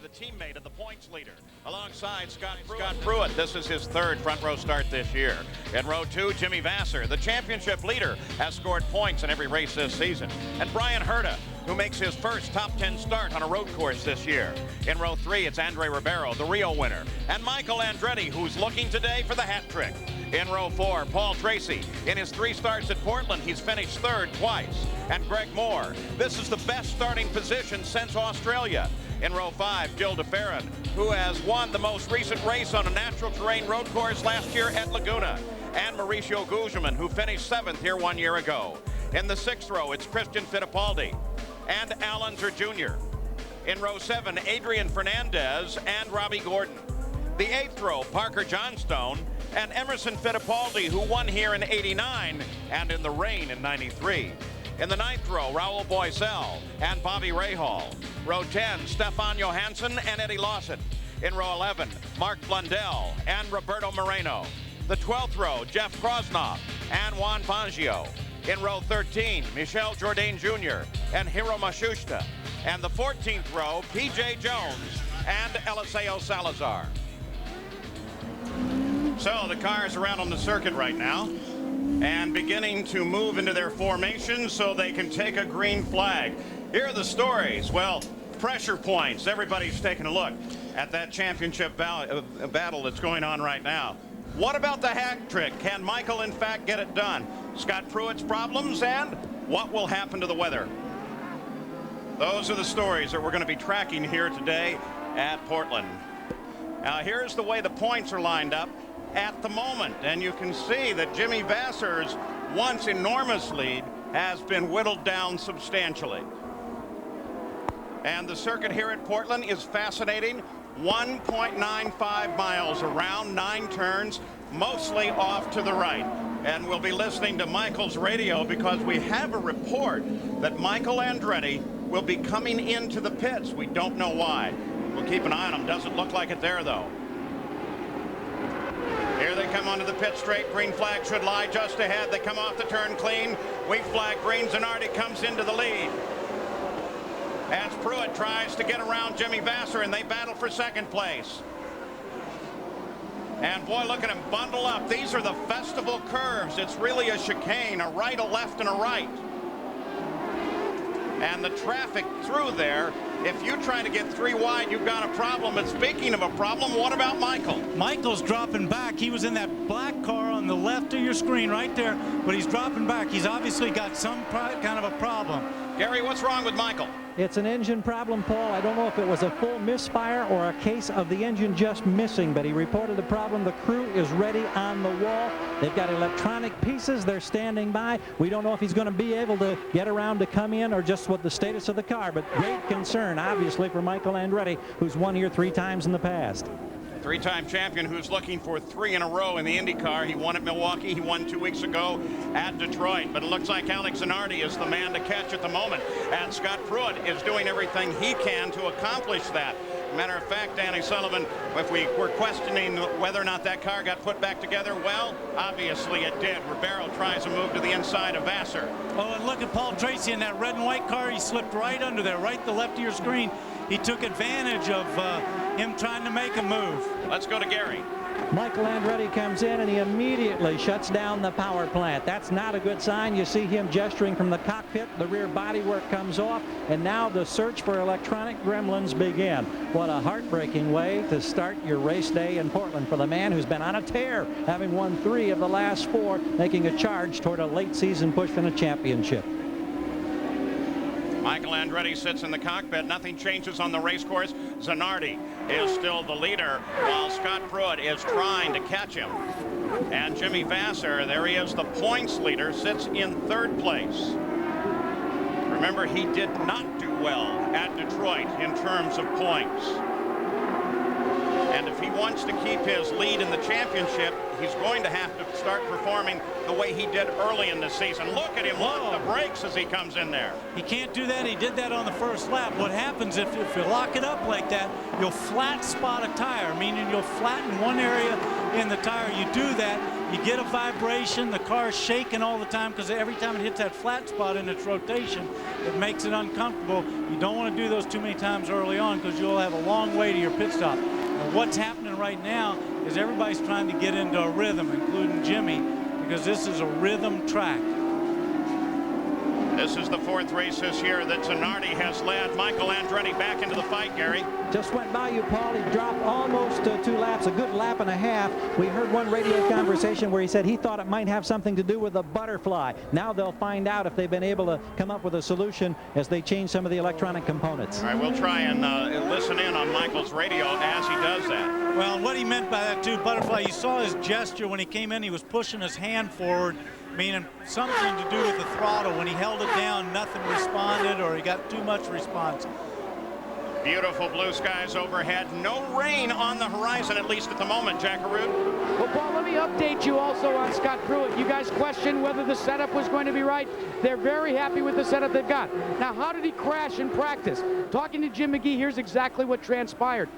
the teammate of the points leader. Alongside Scott Pruitt, this is his third front row start this year. In row 2, Jimmy Vasser, the championship leader, has scored points in every race this season. And Brian Herta, who makes his first top 10 start on a road course this year. In row 3, it's Andre Ribeiro, the Rio winner. And Michael Andretti, who's looking today for the hat trick. In row 4, Paul Tracy. In his 3 starts at Portland, he's finished third twice. And Greg Moore. This is the best starting position since Australia. In row 5, Gil DeFerrin, who has won the most recent race on a natural terrain road course last year at Laguna. And Mauricio Guzman, who finished 7th here 1 year ago. In the 6th row, it's Christian Fittipaldi and Al Unser Jr. In row 7, Adrian Fernandez and Robbie Gordon. The 8th row, Parker Johnstone and Emerson Fittipaldi, who won here in '89 and in the rain in '93. In the 9th row, Raul Boesel and Bobby Rahal. Row 10, Stefan Johansson and Eddie Lawson. In row 11, Mark Blundell and Roberto Moreno. The 12th row, Jeff Krosnoff and Juan Fangio. In row 13, Michel Jourdain Jr. and Hiro Matsushita. And the 14th row, P.J. Jones and Eliseo Salazar. So the cars are out on the circuit right now and beginning to move into their formation so they can take a green flag. Here are the stories. Well, pressure points. Everybody's taking a look at that championship battle that's going on right now. What about the hat trick? Can Michael, in fact, get it done? Scott Pruitt's problems and what will happen to the weather? Those are the stories that we're going to be tracking here today at Portland. Now, here's the way the points are lined up at the moment, and you can see that Jimmy Vasser's once enormous lead has been whittled down substantially. And the circuit here at Portland is fascinating. 1.95 miles around, 9 turns, mostly off to the right. And we'll be listening to Michael's radio because we have a report that Michael Andretti will be coming into the pits. We don't know why. We'll keep an eye on him. Doesn't look like it there, though. Here they come onto the pit straight. Green flag should lie just ahead. They come off the turn clean. Weak flag green. Zanardi comes into the lead as Pruitt tries to get around Jimmy Vasser, and they battle for second place. And boy, look at him bundle up. These are the festival curves. It's really a chicane, a right, a left, and a right. And the traffic through there, if you try to get 3 wide, you've got a problem. And speaking of a problem, what about Michael? Michael's dropping back. He was in that black car on the left of your screen right there, but he's dropping back. He's obviously got some kind of a problem. Gary, what's wrong with Michael? It's an engine problem, Paul. I don't know if it was a full misfire or a case of the engine just missing, but he reported the problem. The crew is ready on the wall. They've got electronic pieces. They're standing by. We don't know if he's going to be able to get around to come in or just what the status of the car, but great concern, obviously, for Michael Andretti, who's won here 3 times in the past. 3-time champion who's looking for 3 in a row in the IndyCar. He won at Milwaukee. He won 2 weeks ago at Detroit. But it looks like Alex Zanardi is the man to catch at the moment. And Scott Pruitt is doing everything he can to accomplish that. Matter of fact, Danny Sullivan, if we were questioning whether or not that car got put back together, well, obviously it did. Ribeiro tries a move to the inside of Vasser. Oh, and look at Paul Tracy in that red and white car. He slipped right under there, right to the left of your screen. He took advantage of him trying to make a move. Let's go to Gary. Michael Andretti comes in and he immediately shuts down the power plant. That's not a good sign. You see him gesturing from the cockpit. The rear bodywork comes off, and now the search for electronic gremlins begin. What a heartbreaking way to start your race day in Portland for the man who's been on a tear, having won 3 of the last 4, making a charge toward a late season push for a championship. Michael Andretti sits in the cockpit. Nothing changes on the race course. Zanardi is still the leader while Scott Pruitt is trying to catch him. And Jimmy Vasser, there he is, the points leader, sits in 3rd place. Remember, he did not do well at Detroit in terms of points. And if he wants to keep his lead in the championship, he's going to have to start performing the way he did early in the season. Look at him, lock the brakes as he comes in there. He can't do that. He did that on the first lap. What happens if you lock it up like that, you'll flat spot a tire, meaning you'll flatten one area in the tire. You do that, You get a vibration, the car's shaking all the time because every time it hits that flat spot in its rotation, it makes it uncomfortable. You don't want to do those too many times early on because you'll have a long way to your pit stop. And what's happening right now is everybody's trying to get into a rhythm, including Jimmy, because this is a rhythm track. This is the 4th race this year that Zanardi has led. Michael Andretti back into the fight, Gary. Just went by you, Paul. He dropped almost 2 laps, a good lap and a half. We heard one radio conversation where he said he thought it might have something to do with the butterfly. Now they'll find out if they've been able to come up with a solution as they change some of the electronic components. All right, we'll try and listen in on Michael's radio as he does that. Well, what he meant by that, too, butterfly, you saw his gesture when he came in. He was pushing his hand forward, meaning something to do with the throttle. When he held it down, nothing responded, or he got too much response. Beautiful blue skies overhead. No rain on the horizon, at least at the moment, Jackaroo. Well, Paul, let me update you also on Scott Pruitt. You guys questioned whether the setup was going to be right. They're very happy with the setup they've got. Now, how did he crash in practice? Talking to Jim McGee, here's exactly what transpired.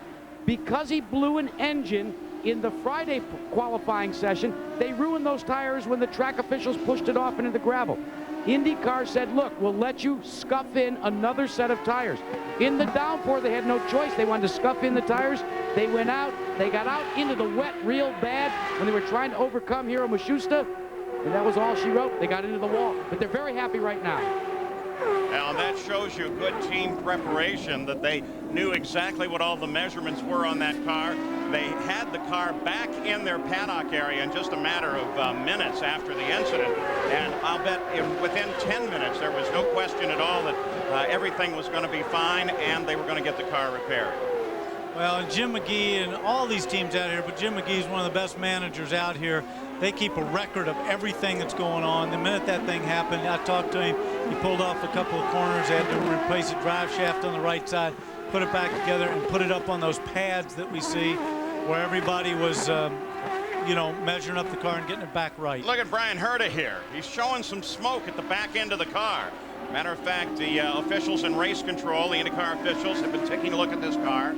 Because he blew an engine in the Friday qualifying session, they ruined those tires when the track officials pushed it off into the gravel. IndyCar said, look, we'll let you scuff in another set of tires. In the downpour, they had no choice. They wanted to scuff in the tires. They went out. They got out into the wet real bad when they were trying to overcome Hiro Matsushita, and that was all she wrote. They got into the wall, but they're very happy right now. Now that shows you good team preparation, that they knew exactly what all the measurements were on that car. They had the car back in their paddock area in just a matter of minutes after the incident. And I'll bet within 10 minutes, there was no question at all that everything was going to be fine and they were going to get the car repaired. Well, and Jim McGee and all these teams out here, but Jim McGee is one of the best managers out here. They keep a record of everything that's going on. The minute that thing happened, I talked to him. He pulled off a couple of corners. They had to replace a drive shaft on the right side, put it back together, and put it up on those pads that we see where everybody was, you know, measuring up the car and getting it back right. Look at Brian Herta here. He's showing some smoke at the back end of the car. Matter of fact, the officials in race control, the IndyCar officials, have been taking a look at this car.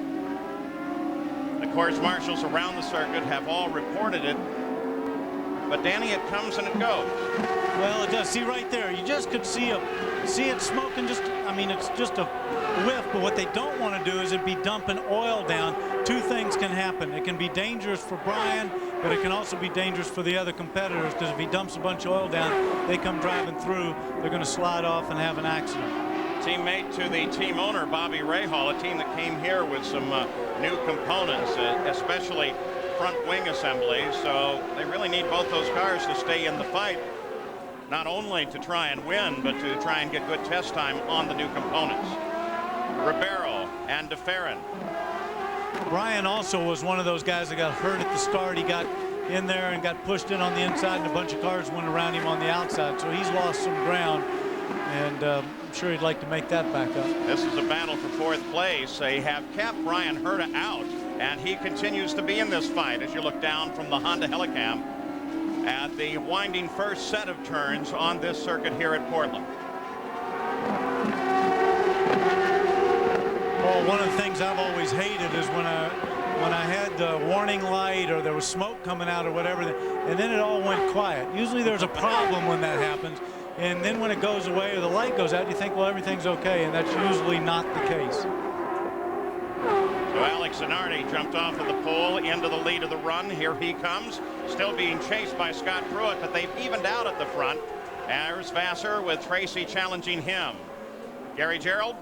The course marshals around the circuit have all reported it. But Danny, it comes and it goes. Well, it does. See right there, you just could see it smoking. Just, I mean, it's just a whiff. But what they don't want to do is it be dumping oil down. Two things can happen. It can be dangerous for Brian, but it can also be dangerous for the other competitors, because if he dumps a bunch of oil down, they come driving through, they're going to slide off and have an accident. Teammate to the team owner, Bobby Rahal, a team that came here with some new components, especially front wing assemblies, so they really need both those cars to stay in the fight, not only to try and win, but to try and get good test time on the new components. Ribeiro and DeFerrin. Brian also was one of those guys that got hurt at the start. He got in there and got pushed in on the inside, and a bunch of cars went around him on the outside, so he's lost some ground, and I'm sure he'd like to make that back up. This is a battle for 4th place. They have kept Brian Herta out, and he continues to be in this fight as you look down from the Honda Helicam at the winding first set of turns on this circuit here at Portland. Well, one of the things I've always hated is when I had the warning light or there was smoke coming out or whatever, and then it all went quiet. Usually there's a problem when that happens, and then when it goes away or the light goes out, you think, well, everything's okay, and that's usually not the case. So Alex Zanardi jumped off of the pole into the lead of the run. Here he comes, still being chased by Scott Pruitt, but they've evened out at the front. There's Vassar with Tracy challenging him. Gary Gerald.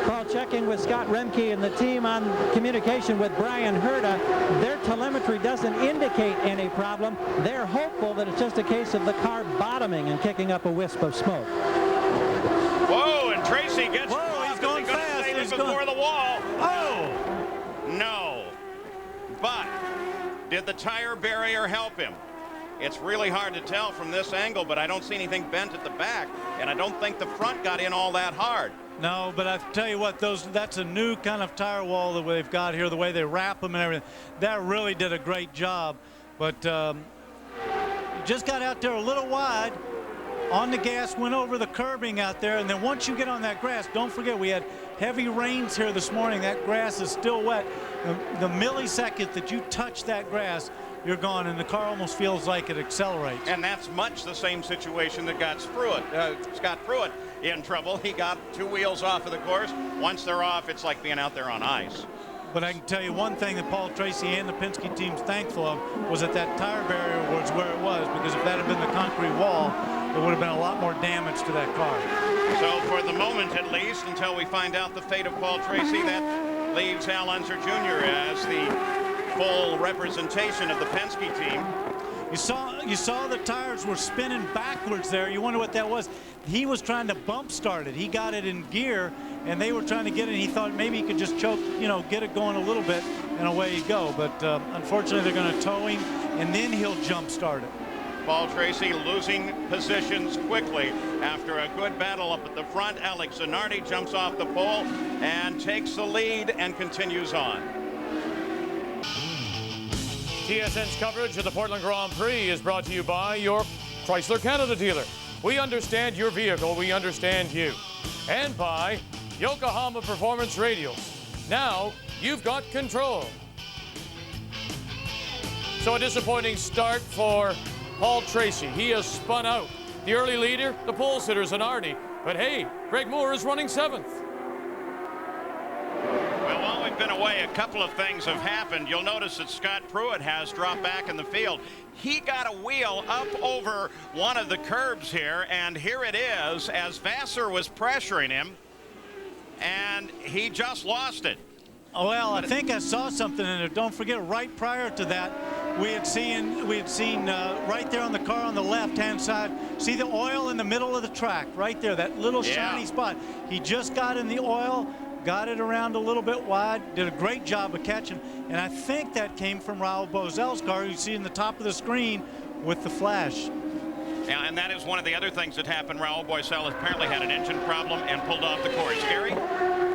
Paul, checking with Scott Remke and the team on communication with Brian Herta. Their telemetry doesn't indicate any problem. They're hopeful that it's just a case of the car bottoming and kicking up a wisp of smoke. Whoa, and Tracy gets he's going fast. He's before the wall. Oh! No. But did the tire barrier help him? It's really hard to tell from this angle, but I don't see anything bent at the back, and I don't think the front got in all that hard. No, but I tell you what, that's a new kind of tire wall that they've got here, the way they wrap them and everything. That really did a great job, but just got out there a little wide on the gas, went over the curbing out there, and then once you get on that grass, don't forget we had heavy rains here this morning. That grass is still wet. The millisecond that you touch that grass you're gone, and the car almost feels like it accelerates. And that's much the same situation that got Scott Pruitt in trouble. He got 2 wheels off of the course. Once they're off, it's like being out there on ice. But I can tell you one thing that Paul Tracy and the Penske team's thankful of was that tire barrier was where it was, because if that had been the concrete wall, there would have been a lot more damage to that car. So for the moment, at least, until we find out the fate of Paul Tracy, that leaves Al Unser Jr. as the full representation of the Penske team. You saw the tires were spinning backwards there. You wonder what that was. He was trying to bump start it. He got it in gear, and they were trying to get it. He thought maybe he could just choke, get it going a little bit, and away you go. But unfortunately, they're going to tow him, and then he'll jump start it. Paul Tracy losing positions quickly after a good battle up at the front. Alex Zanardi jumps off the pole and takes the lead and continues on. TSN's coverage of the Portland Grand Prix is brought to you by your Chrysler Canada dealer. We understand your vehicle, we understand you. And by Yokohama Performance Radials. Now you've got control. So a disappointing start for Paul Tracy. He has spun out. The early leader, the pole sitter, Zanardi. But hey, Greg Moore is running 7th. Well, while we've been away, a couple of things have happened. You'll notice that Scott Pruitt has dropped back in the field. He got a wheel up over one of the curbs here, and here it is as Vassar was pressuring him, and he just lost it. Oh, well, I think I saw something in it. Don't forget, right prior to that, we had seen right there on the car on the left-hand side, see the oil in the middle of the track, right there, that little shiny spot. He just got in the oil, got it around a little bit wide, did a great job of catching, and I think that came from Raul Boesel's car, you see in the top of the screen with the flash. Yeah, and that is one of the other things that happened. Raul Boesel apparently had an engine problem and pulled off the course. Gary?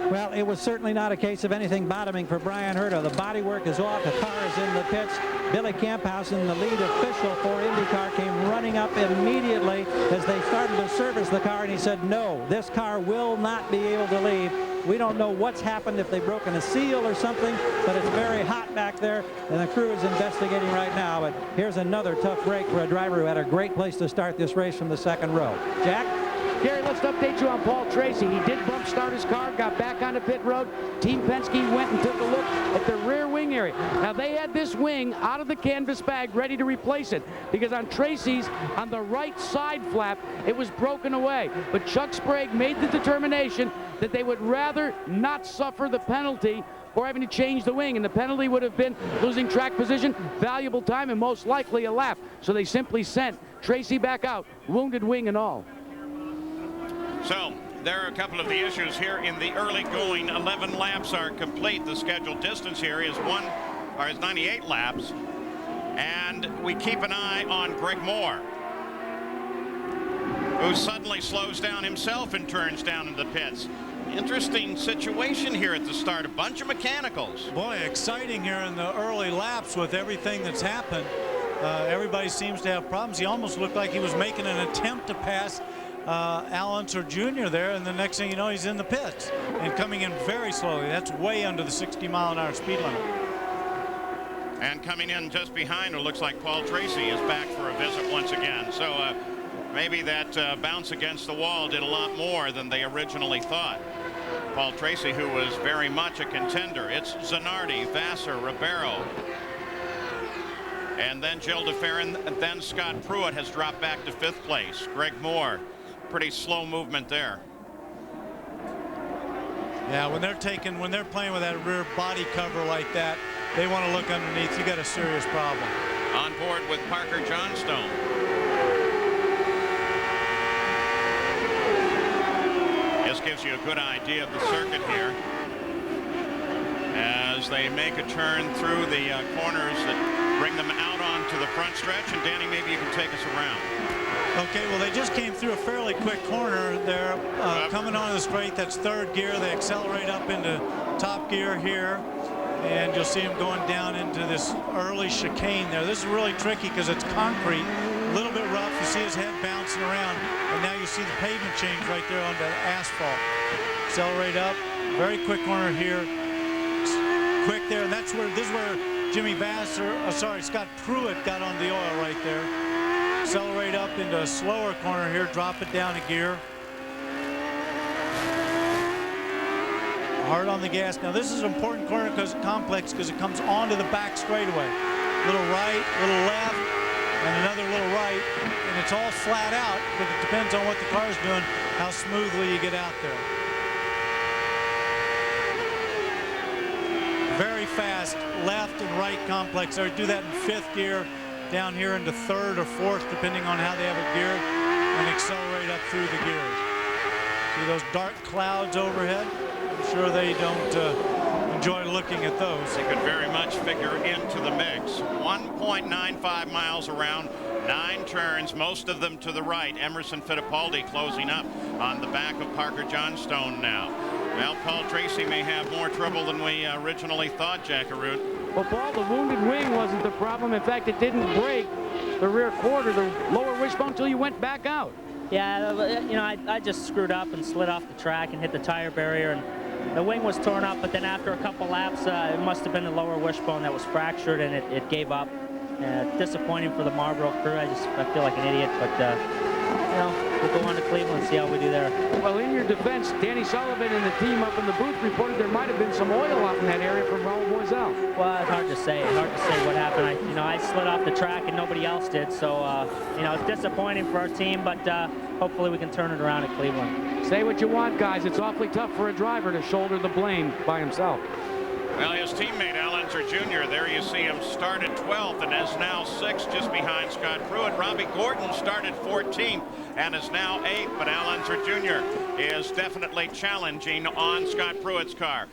Well, it was certainly not a case of anything bottoming for Brian Herta. The bodywork is off. The car is in the pits. Billy Camphausen, the lead official for IndyCar, came running up immediately as they started to service the car, and he said, no, this car will not be able to leave. We don't know what's happened, if they've broken a seal or something, but it's very hot back there, and the crew is investigating right now. But here's another tough break for a driver who had a great place to start this race from the second row. Jack? Gary, let's update you on Paul Tracy. He did bump start his car, got back onto pit road. Team Penske went and took a look at the rear wing area. Now, they had this wing out of the canvas bag ready to replace it, because on Tracy's, on the right side flap, it was broken away. But Chuck Sprague made the determination that they would rather not suffer the penalty for having to change the wing, and the penalty would have been losing track position, valuable time, and most likely a lap. So they simply sent Tracy back out, wounded wing and all. So there are a couple of the issues here in the early going. 11 laps are complete. The scheduled distance here is 98 laps, and we keep an eye on Greg Moore, who suddenly slows down himself and turns down in the pits. Interesting situation here at the start. A bunch of mechanicals. Boy, exciting here in the early laps with everything that's happened. Everybody seems to have problems. He almost looked like he was making an attempt to pass Al Unser Jr. there, and the next thing you know, he's in the pits and coming in very slowly. That's way under the 60-mile-an-hour speed limit. And coming in just behind, it looks like Paul Tracy is back for a visit once again. So maybe that bounce against the wall did a lot more than they originally thought. Paul Tracy, who was very much a contender. It's Zanardi, Vassar, Ribeiro, and then Gilles de Ferran, and then Scott Pruitt has dropped back to 5th place. Greg Moore, pretty slow movement there. Yeah, when they're playing with that rear body cover like that, they want to look underneath. You got a serious problem. On board with Parker Johnstone. This gives you a good idea of the circuit here as they make a turn through the corners that bring them out onto the front stretch. And Danny, maybe you can take us around. Okay, well, they just came through a fairly quick corner. They're coming onto the straight. That's 3rd gear. They accelerate up into top gear here, and you'll see them going down into this early chicane there. This is really tricky because it's concrete, a little bit rough. You see his head bouncing around, and now you see the pavement change right there onto asphalt. Accelerate up, very quick corner here, quick there, and this is where Scott Pruitt got on the oil right there. Accelerate up into a slower corner here, drop it down a gear. Hard on the gas. Now this is an important corner complex because it comes onto the back straightaway. Little right, little left, and another little right, and it's all flat out, but it depends on what the car's doing, how smoothly you get out there. Very fast left and right complex. They do that in 5th gear, down here into 3rd or 4th, depending on how they have it geared, and accelerate up through the gears. See those dark clouds overhead? I'm sure they don't enjoy looking at those. They could very much figure into the mix. 1.95 miles around, 9 turns, most of them to the right. Emerson Fittipaldi closing up on the back of Parker Johnstone now. Well, Paul Tracy may have more trouble than we originally thought, Jackaroo. Well, Paul, the wounded wing wasn't the problem. In fact, it didn't break the rear quarter, the lower wishbone, until you went back out. Yeah, you know, I just screwed up and slid off the track and hit the tire barrier, and the wing was torn up, but then after a couple laps, it must have been the lower wishbone that was fractured, and it gave up. Disappointing for the Marlboro crew. I feel like an idiot, but you know, we'll go on to Cleveland and see how we do there. Well, in your defense, Danny Sullivan and the team up in the booth reported there might have been some oil out in that area from Raul Boisel. Well, it's hard to say. What happened. I slid off the track and nobody else did, so you know, it's disappointing for our team, but hopefully we can turn it around at Cleveland. Say what you want, guys. It's awfully tough for a driver to shoulder the blame by himself. Well, his teammate Al Unser Jr., there you see him started 12th and is now 6th, just behind Scott Pruitt. Robbie Gordon started 14th and is now 8th, but Al Unser Jr. is definitely challenging on Scott Pruitt's car.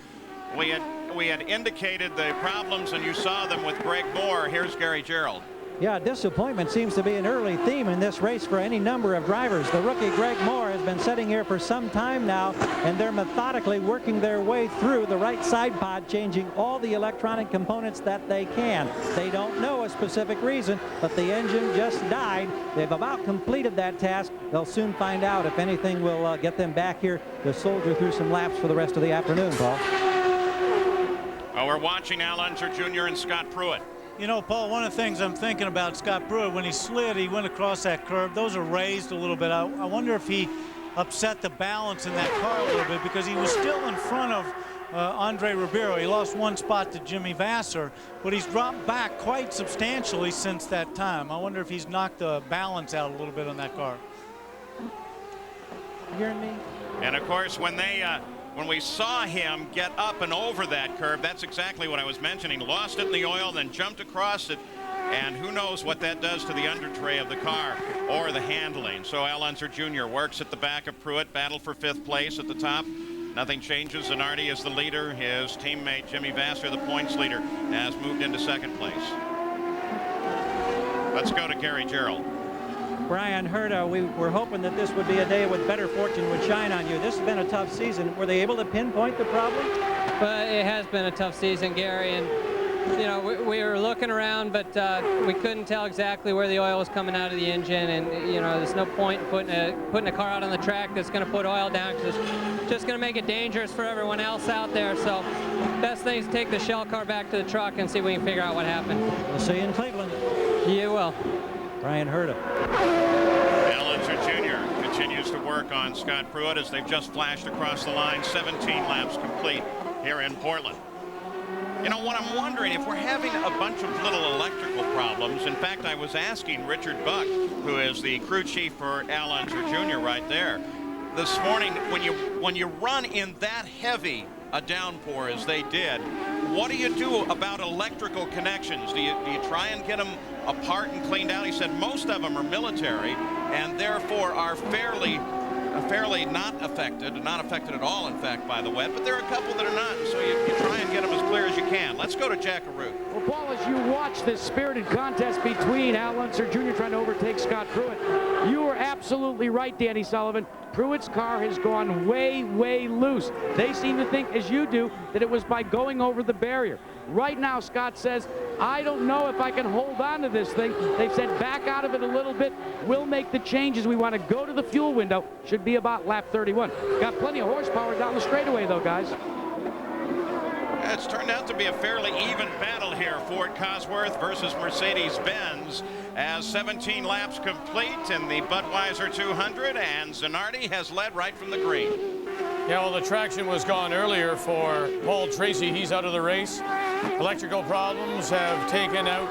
We had indicated the problems, and you saw them with Greg Moore. Here's Gary Gerald. Yeah, disappointment seems to be an early theme in this race for any number of drivers. The rookie Greg Moore has been sitting here for some time now, and they're methodically working their way through the right side pod, changing all the electronic components that they can. They don't know a specific reason, but the engine just died. They've about completed that task. They'll soon find out if anything will get them back here to soldier through some laps for the rest of the afternoon, Paul. Well, we're watching Al Unser Jr. and Scott Pruitt. You know, Paul, one of the things I'm thinking about Scott Pruitt, when he slid, he went across that curve. Those are raised a little bit. I wonder if he upset the balance in that car a little bit, because he was still in front of Andre Ribeiro. He lost 1 spot to Jimmy Vasser, but he's dropped back quite substantially since that time. I wonder if he's knocked the balance out a little bit on that car. You hearing me? And of course, when we saw him get up and over that curve, that's exactly what I was mentioning. Lost it in the oil, then jumped across it, and who knows what that does to the under tray of the car or the handling. So Al Unser Jr. works at the back of Pruitt, battle for 5th place at the top. Nothing changes. Zanardi is the leader. His teammate Jimmy Vasser, the points leader, has moved into 2nd place. Let's go to Gary Gerald. Brian Herta, we were hoping that this would be a day with better fortune would shine on you. This has been a tough season. Were they able to pinpoint the problem? But it has been a tough season, Gary, and you know, we were looking around, but we couldn't tell exactly where the oil was coming out of the engine, and you know, there's no point in putting a car out on the track that's going to put oil down, because it's just going to make it dangerous for everyone else out there. So best thing is take the shell car back to the truck and see if we can figure out what happened. We'll see you in Cleveland. You will. Brian Herta. Al Unser Jr. continues to work on Scott Pruitt as they've just flashed across the line. 17 laps complete here in Portland. You know what I'm wondering, if we're having a bunch of little electrical problems. In fact, I was asking Richard Buck, who is the crew chief for Al Unser Jr. right there, this morning, when you run in that heavy a downpour as they did, what do you do about electrical connections? Do you try and get them apart and cleaned out? He said most of them are military and therefore are fairly not affected at all, in fact, by the wet, but there are a couple that are not, so you try and get them as clear as you can. Let's go to Jackaroo. Well, Paul, as you watch this spirited contest between Al Unser Jr. trying to overtake Scott Pruitt, you were absolutely right, Danny Sullivan. Pruitt's car has gone way, way loose. They seem to think, as you do, that it was by going over the barrier. Right now, Scott says, I don't know if I can hold on to this thing. They've said back out of it a little bit. We'll make the changes. We want to go to the fuel window. Should be about lap 31. Got plenty of horsepower down the straightaway, though, guys. It's turned out to be a fairly even battle here. Ford Cosworth versus Mercedes-Benz as 17 laps complete in the Budweiser 200, and Zanardi has led right from the green. Yeah, well, the traction was gone earlier for Paul Tracy. He's out of the race. Electrical problems have taken out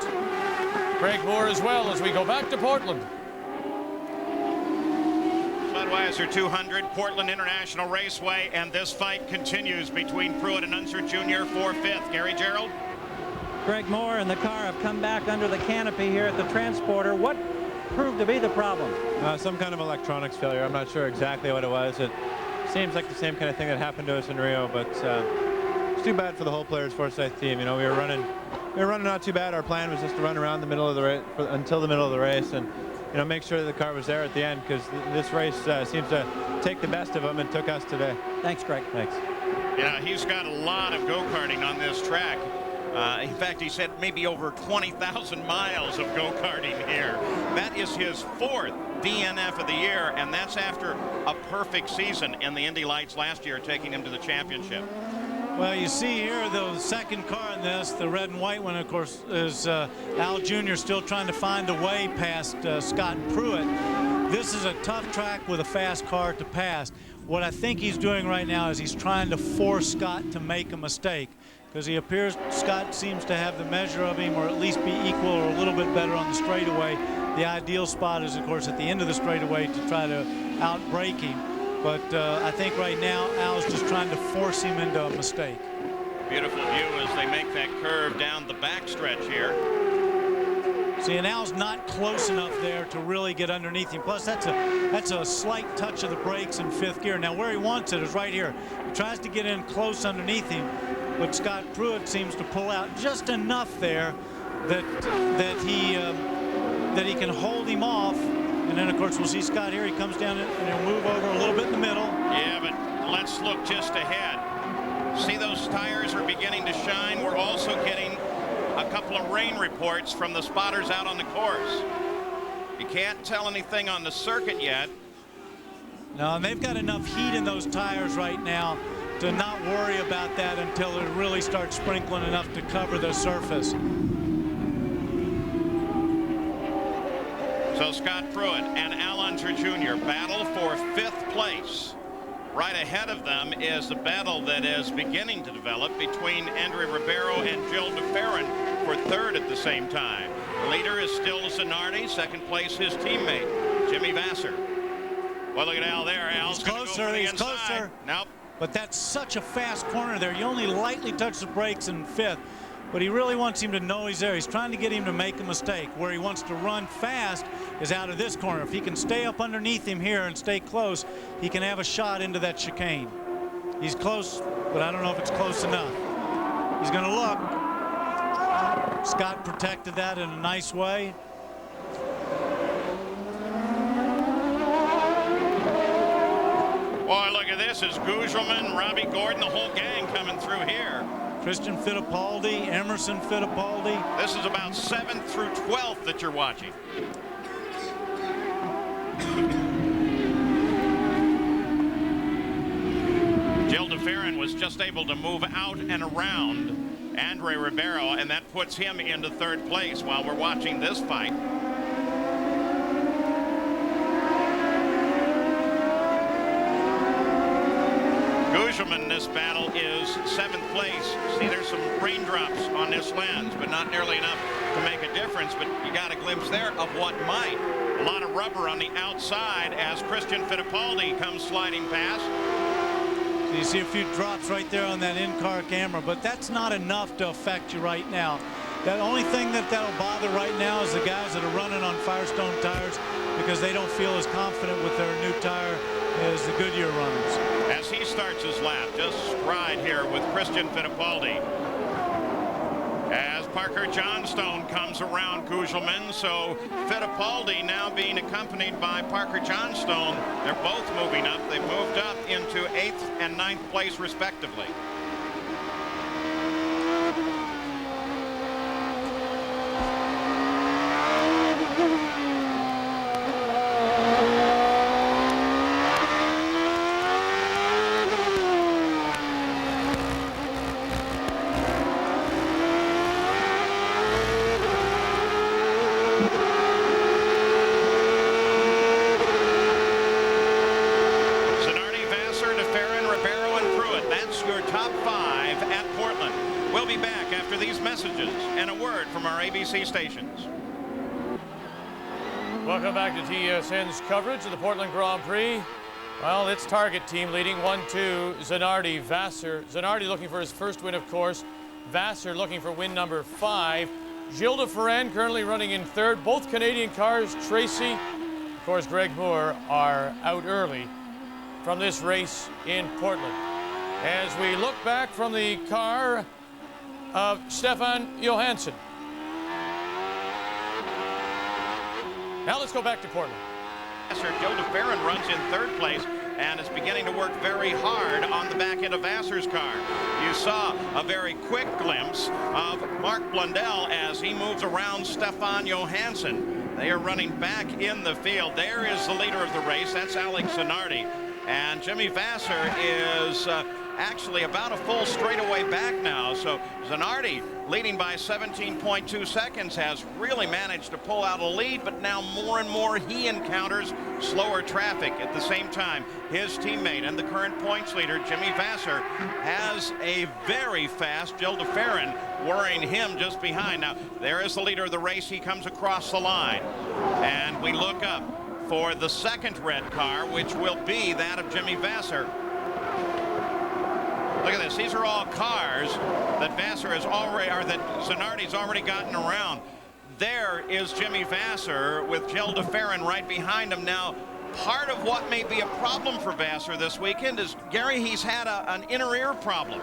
Greg Moore as well as we go back to Portland. Budweiser 200, Portland International Raceway, and this fight continues between Pruitt and Unser Jr. for 5th. Gary Gerald? Greg Moore and the car have come back under the canopy here at the transporter. What proved to be the problem? Some kind of electronics failure. I'm not sure exactly what it was. It seems like the same kind of thing that happened to us in Rio, but it's too bad for the whole Players Forsyth team. You know, we were running not too bad. Our plan was just to run around the middle of the race until the middle of the race, and you know, make sure that the car was there at the end, because this race seems to take the best of them and took us today. Thanks, Greg. Thanks. Yeah, he's got a lot of go-karting on this track. In fact, he said maybe over 20,000 miles of go-karting here. That is his 4th DNF of the year, and that's after a perfect season in the Indy Lights last year, taking him to the championship. Well, you see here the second car in this, the red and white one, of course, is Al Jr. still trying to find a way past Scott Pruitt. This is a tough track with a fast car to pass. What I think he's doing right now is he's trying to force Scott to make a mistake, because he appears Scott seems to have the measure of him, or at least be equal or a little bit better on the straightaway. The ideal spot is, of course, at the end of the straightaway to try to outbrake him. But I think right now Al's just trying to force him into a mistake. Beautiful view as they make that curve down the backstretch here. See, and Al's not close enough there to really get underneath him. Plus, that's a slight touch of the brakes in 5th gear. Now, where he wants it is right here. He tries to get in close underneath him, but Scott Pruitt seems to pull out just enough there that he can hold him off. And then, of course, we'll see Scott here. He comes down and he'll move over a little bit in the middle. Yeah, but let's look just ahead. See, those tires are beginning to shine. We're also getting a couple of rain reports from the spotters out on the course. You can't tell anything on the circuit yet. No, and they've got enough heat in those tires right now to not worry about that until it really starts sprinkling enough to cover the surface. So Scott Pruitt and Al Unser Jr. battle for 5th place. Right ahead of them is the battle that is beginning to develop between Andre Ribeiro and Gil de Ferran for 3rd at the same time. The leader is still Zanardi. 2nd place, his teammate, Jimmy Vasser. Well, look at Al there. Al's closer. He's closer. Nope. But that's such a fast corner there. You only lightly touch the brakes in 5th. But he really wants him to know he's there. He's trying to get him to make a mistake. Where he wants to run fast is out of this corner. If he can stay up underneath him here and stay close, he can have a shot into that chicane. He's close, but I don't know if it's close enough. He's going to look. Scott protected that in a nice way. Boy, look at this. It's Gugelman, Robbie Gordon, the whole gang coming through here. Christian Fittipaldi, Emerson Fittipaldi. This is about 7th through 12th that you're watching. Gil de Ferran was just able to move out and around Andre Ribeiro, and that puts him into 3rd place while we're watching this fight. Gugelman in this battle is 7th place. See, there's some raindrops on this lens, but not nearly enough to make a difference. But you got a glimpse there of what might. A lot of rubber on the outside as Christian Fittipaldi comes sliding past. So you see a few drops right there on that in-car camera, but that's not enough to affect you right now. The only thing that'll bother right now is the guys that are running on Firestone tires, because they don't feel as confident with their new tire as the Goodyear runners. As he starts his lap, just stride here with Christian Fittipaldi. As Parker Johnstone comes around Gugelman, so Fittipaldi now being accompanied by Parker Johnstone. They're both moving up. They've moved up into 8th and 9th place respectively. We'll be back after these messages and a word from our ABC stations. Welcome back to TSN's coverage of the Portland Grand Prix. Well, it's Target team leading 1-2. Zanardi, Vassar. Zanardi looking for his first win, of course. Vassar looking for win number 5. Gilles de Ferran currently running in third. Both Canadian cars, Tracy, of course, Greg Moore, are out early from this race in Portland. As we look back from the car of Stefan Johansson. Now let's go back to Portland. Gilles de Ferran runs in third place and is beginning to work very hard on the back end of Vassar's car. You saw a very quick glimpse of Mark Blundell as he moves around Stefan Johansson. They are running back in the field. There is the leader of the race. That's Alex Zanardi. And Jimmy Vassar is actually about a full straightaway back now. So Zanardi, leading by 17.2 seconds, has really managed to pull out a lead, but now more and more he encounters slower traffic. At the same time, his teammate and the current points leader, Jimmy Vassar, has a very fast Gilles de Ferran, worrying him just behind. Now, there is the leader of the race. He comes across the line, and we look up for the second red car, which will be that of Jimmy Vassar. Look at this. These are all cars that Vassar has already, or that Zanardi's already gotten around. There is Jimmy Vassar with Gilles de Ferran right behind him. Now, part of what may be a problem for Vassar this weekend is, Gary, he's had an inner ear problem.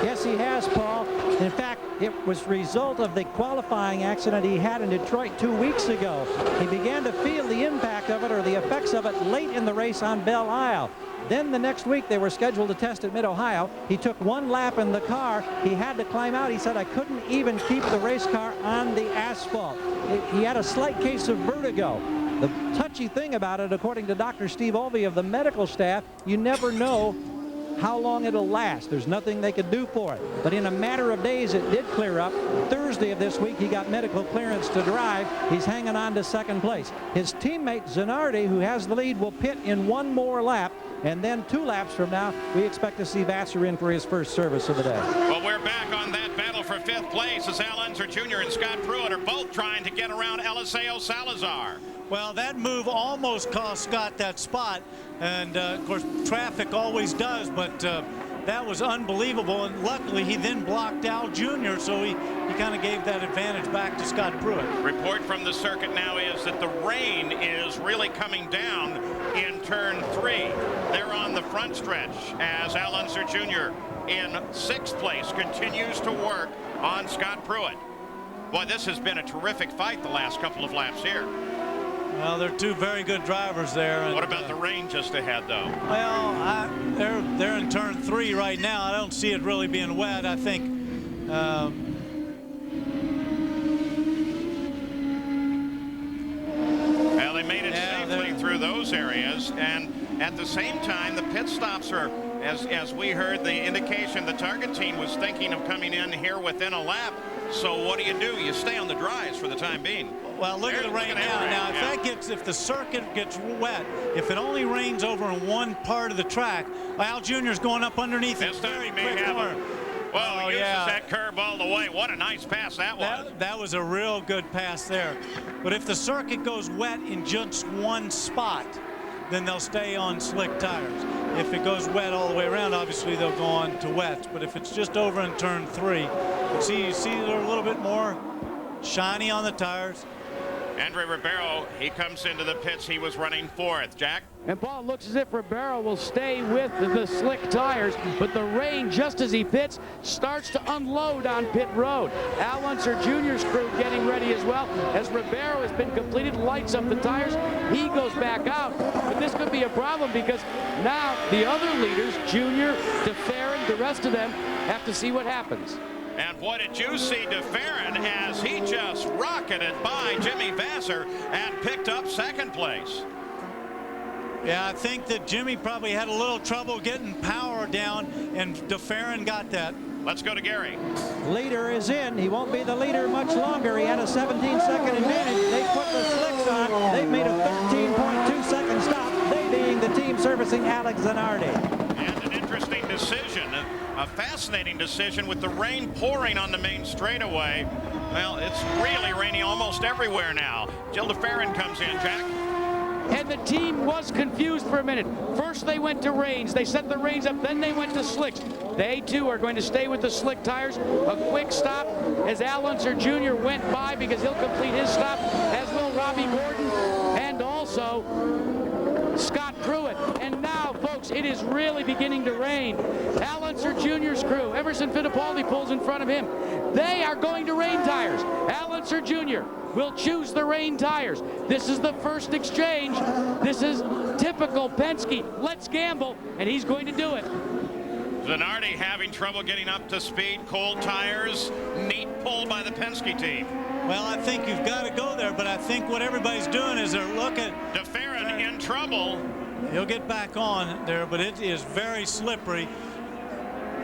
Yes, he has, Paul. In fact, it was a result of the qualifying accident he had in Detroit 2 weeks ago. He began to feel the impact of it, or the effects of it, late in the race on Belle Isle. Then the next week they were scheduled to test at Mid-Ohio. He took one lap in the car. He had to climb out. He said, I couldn't even keep the race car on the asphalt. He had a slight case of vertigo. The touchy thing about it, according to Dr. Steve Olvey of the medical staff, you never know how long it'll last. There's nothing they could do for it. But in a matter of days, it did clear up. Thursday of this week, he got medical clearance to drive. He's hanging on to second place. His teammate, Zanardi, who has the lead, will pit in one more lap. And then 2 laps from now, we expect to see Vassar in for his first service of the day. Well, we're back on that battle for 5th place as Al Unser Jr. and Scott Pruitt are both trying to get around Eliseo Salazar. Well, that move almost cost Scott that spot. And, of course, traffic always does, but that was unbelievable. And luckily, he then blocked Al Jr., so he kind of gave that advantage back to Scott Pruitt. Report from the circuit now is that the rain is really coming down in turn 3. They're on the front stretch as Al Unser Jr. in 6th place continues to work on Scott Pruitt. Boy, this has been a terrific fight the last couple of laps here. Well, they're 2 very good drivers there. And, what about the rain just ahead, though? Well, they're in turn 3 right now. I don't see it really being wet. I think well, they made it safely through those areas, and at the same time, the pit stops are, as we heard the indication, the Target team was thinking of coming in here within a lap. So what do? You stay on the dries for the time being. Well, look at the rain now. Now, if the circuit gets wet, if it only rains over in one part of the track, Al Jr.'s going up underneath it. Very quick corner. Well, he uses that curve all the way. What a nice pass that was. That was a real good pass there. But if the circuit goes wet in just one spot, then they'll stay on slick tires. If it goes wet all the way around, obviously they'll go on to wets. But if it's just over in turn 3, you see they're a little bit more shiny on the tires. Andre Ribeiro, he comes into the pits. He was running 4th. Jack? And Paul, looks as if Ribeiro will stay with the slick tires, but the rain, just as he pits, starts to unload on pit road. Al Unser Jr.'s crew getting ready as well. As Ribeiro has been completed, lights up the tires, he goes back out. But this could be a problem because now the other leaders, Jr., de Ferran, the rest of them, have to see what happens. And what did you see de Ferran as he just rocketed by Jimmy Vassar and picked up 2nd place? Yeah, I think that Jimmy probably had a little trouble getting power down, and de Ferran got that. Let's go to Gary. Leader is in. He won't be the leader much longer. He had a 17-second advantage. They put the slicks on. They've made a 13.2-second stop, they being the team servicing Alex Zanardi. And an interesting decision decision, a fascinating decision with the rain pouring on the main straightaway. Well, it's really raining almost everywhere now. Jill DeFerrin comes in, Jack. And the team was confused for a minute. First they went to reins. They set the reins up, then they went to slicks. They too are going to stay with the slick tires. A quick stop as Al Unser Jr. went by because he'll complete his stop, as will Robbie Gordon and also Scott Pruitt. And now, folks, it is really beginning to rain. Al Unser Jr.'s crew, Emerson Fittipaldi pulls in front of him. They are going to rain tires. Al Unser Jr. will choose the rain tires. This is the first exchange. This is typical Penske. Let's gamble, and he's going to do it. Zanardi having trouble getting up to speed. Cold tires. Neat pull by the Penske team. Well, I think you've got to go there, but I think what everybody's doing is they're looking. DeFerrin in trouble. He'll get back on there, but it is very slippery.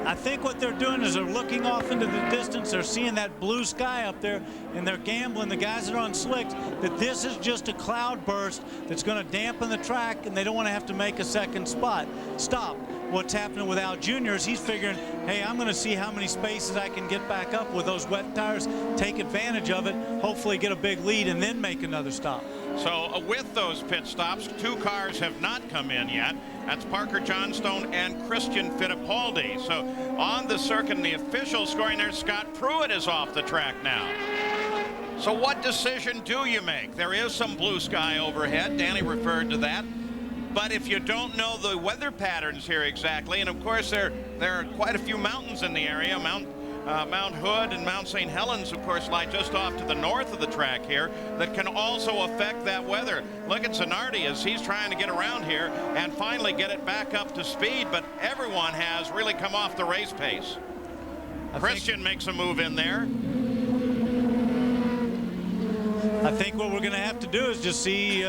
I think what they're doing is they're looking off into the distance. They're seeing that blue sky up there, and they're gambling, the guys that are on slicks, that this is just a cloud burst that's going to dampen the track, and they don't want to have to make a second stop. What's happening with Al Jr. is he's figuring, hey, I'm going to see how many spaces I can get back up with those wet tires, take advantage of it, hopefully get a big lead, and then make another stop. So with those pit stops, 2 cars have not come in yet. That's Parker Johnstone and Christian Fittipaldi. So on the circuit, and the official scoring there, Scott Pruitt is off the track now. So what decision do you make? There is some blue sky overhead. Danny referred to that. But if you don't know the weather patterns here exactly, and of course there are quite a few mountains in the area, Mount Hood and Mount St. Helens, of course, lie just off to the north of the track here, that can also affect that weather. Look at Zanardi as he's trying to get around here and finally get it back up to speed, but everyone has really come off the race pace. Christian makes a move in there. I think what we're going to have to do is just see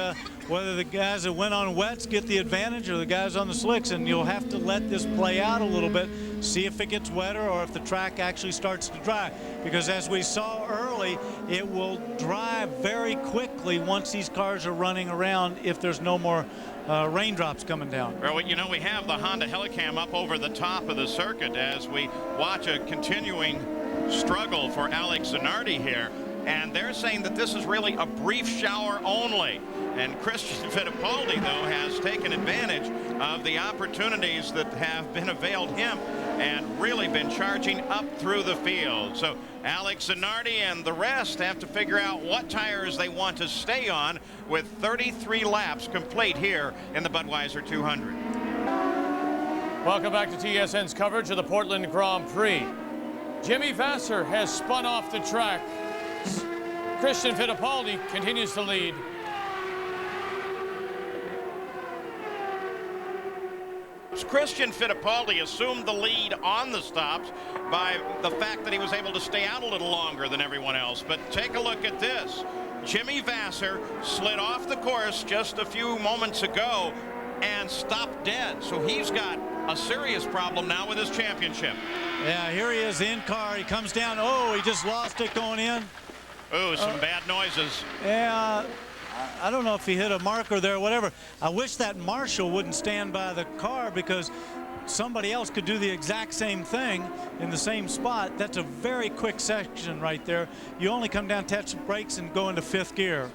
whether the guys that went on wets get the advantage or the guys on the slicks, and you'll have to let this play out a little bit, see if it gets wetter or if the track actually starts to dry, because as we saw early, it will dry very quickly once these cars are running around if there's no more raindrops coming down. Well, you know, we have the Honda Helicam up over the top of the circuit as we watch a continuing struggle for Alex Zanardi here. And they're saying that this is really a brief shower only. And Christian Fittipaldi, though, has taken advantage of the opportunities that have been availed him and really been charging up through the field. So Alex Zanardi and the rest have to figure out what tires they want to stay on with 33 laps complete here in the Budweiser 200. Welcome back to TSN's coverage of the Portland Grand Prix. Jimmy Vasser has spun off the track. Christian Fittipaldi continues to lead. Christian Fittipaldi assumed the lead on the stops by the fact that he was able to stay out a little longer than everyone else. But take a look at this. Jimmy Vasser slid off the course just a few moments ago and stopped dead. So he's got a serious problem now with his championship. Yeah, here he is in car. He comes down. Oh, he just lost it going in. Ooh, some bad noises. Yeah, I don't know if he hit a marker there or whatever. I wish that marshal wouldn't stand by the car because somebody else could do the exact same thing in the same spot. That's a very quick section right there. You only come down, touch the brakes, and go into 5th gear.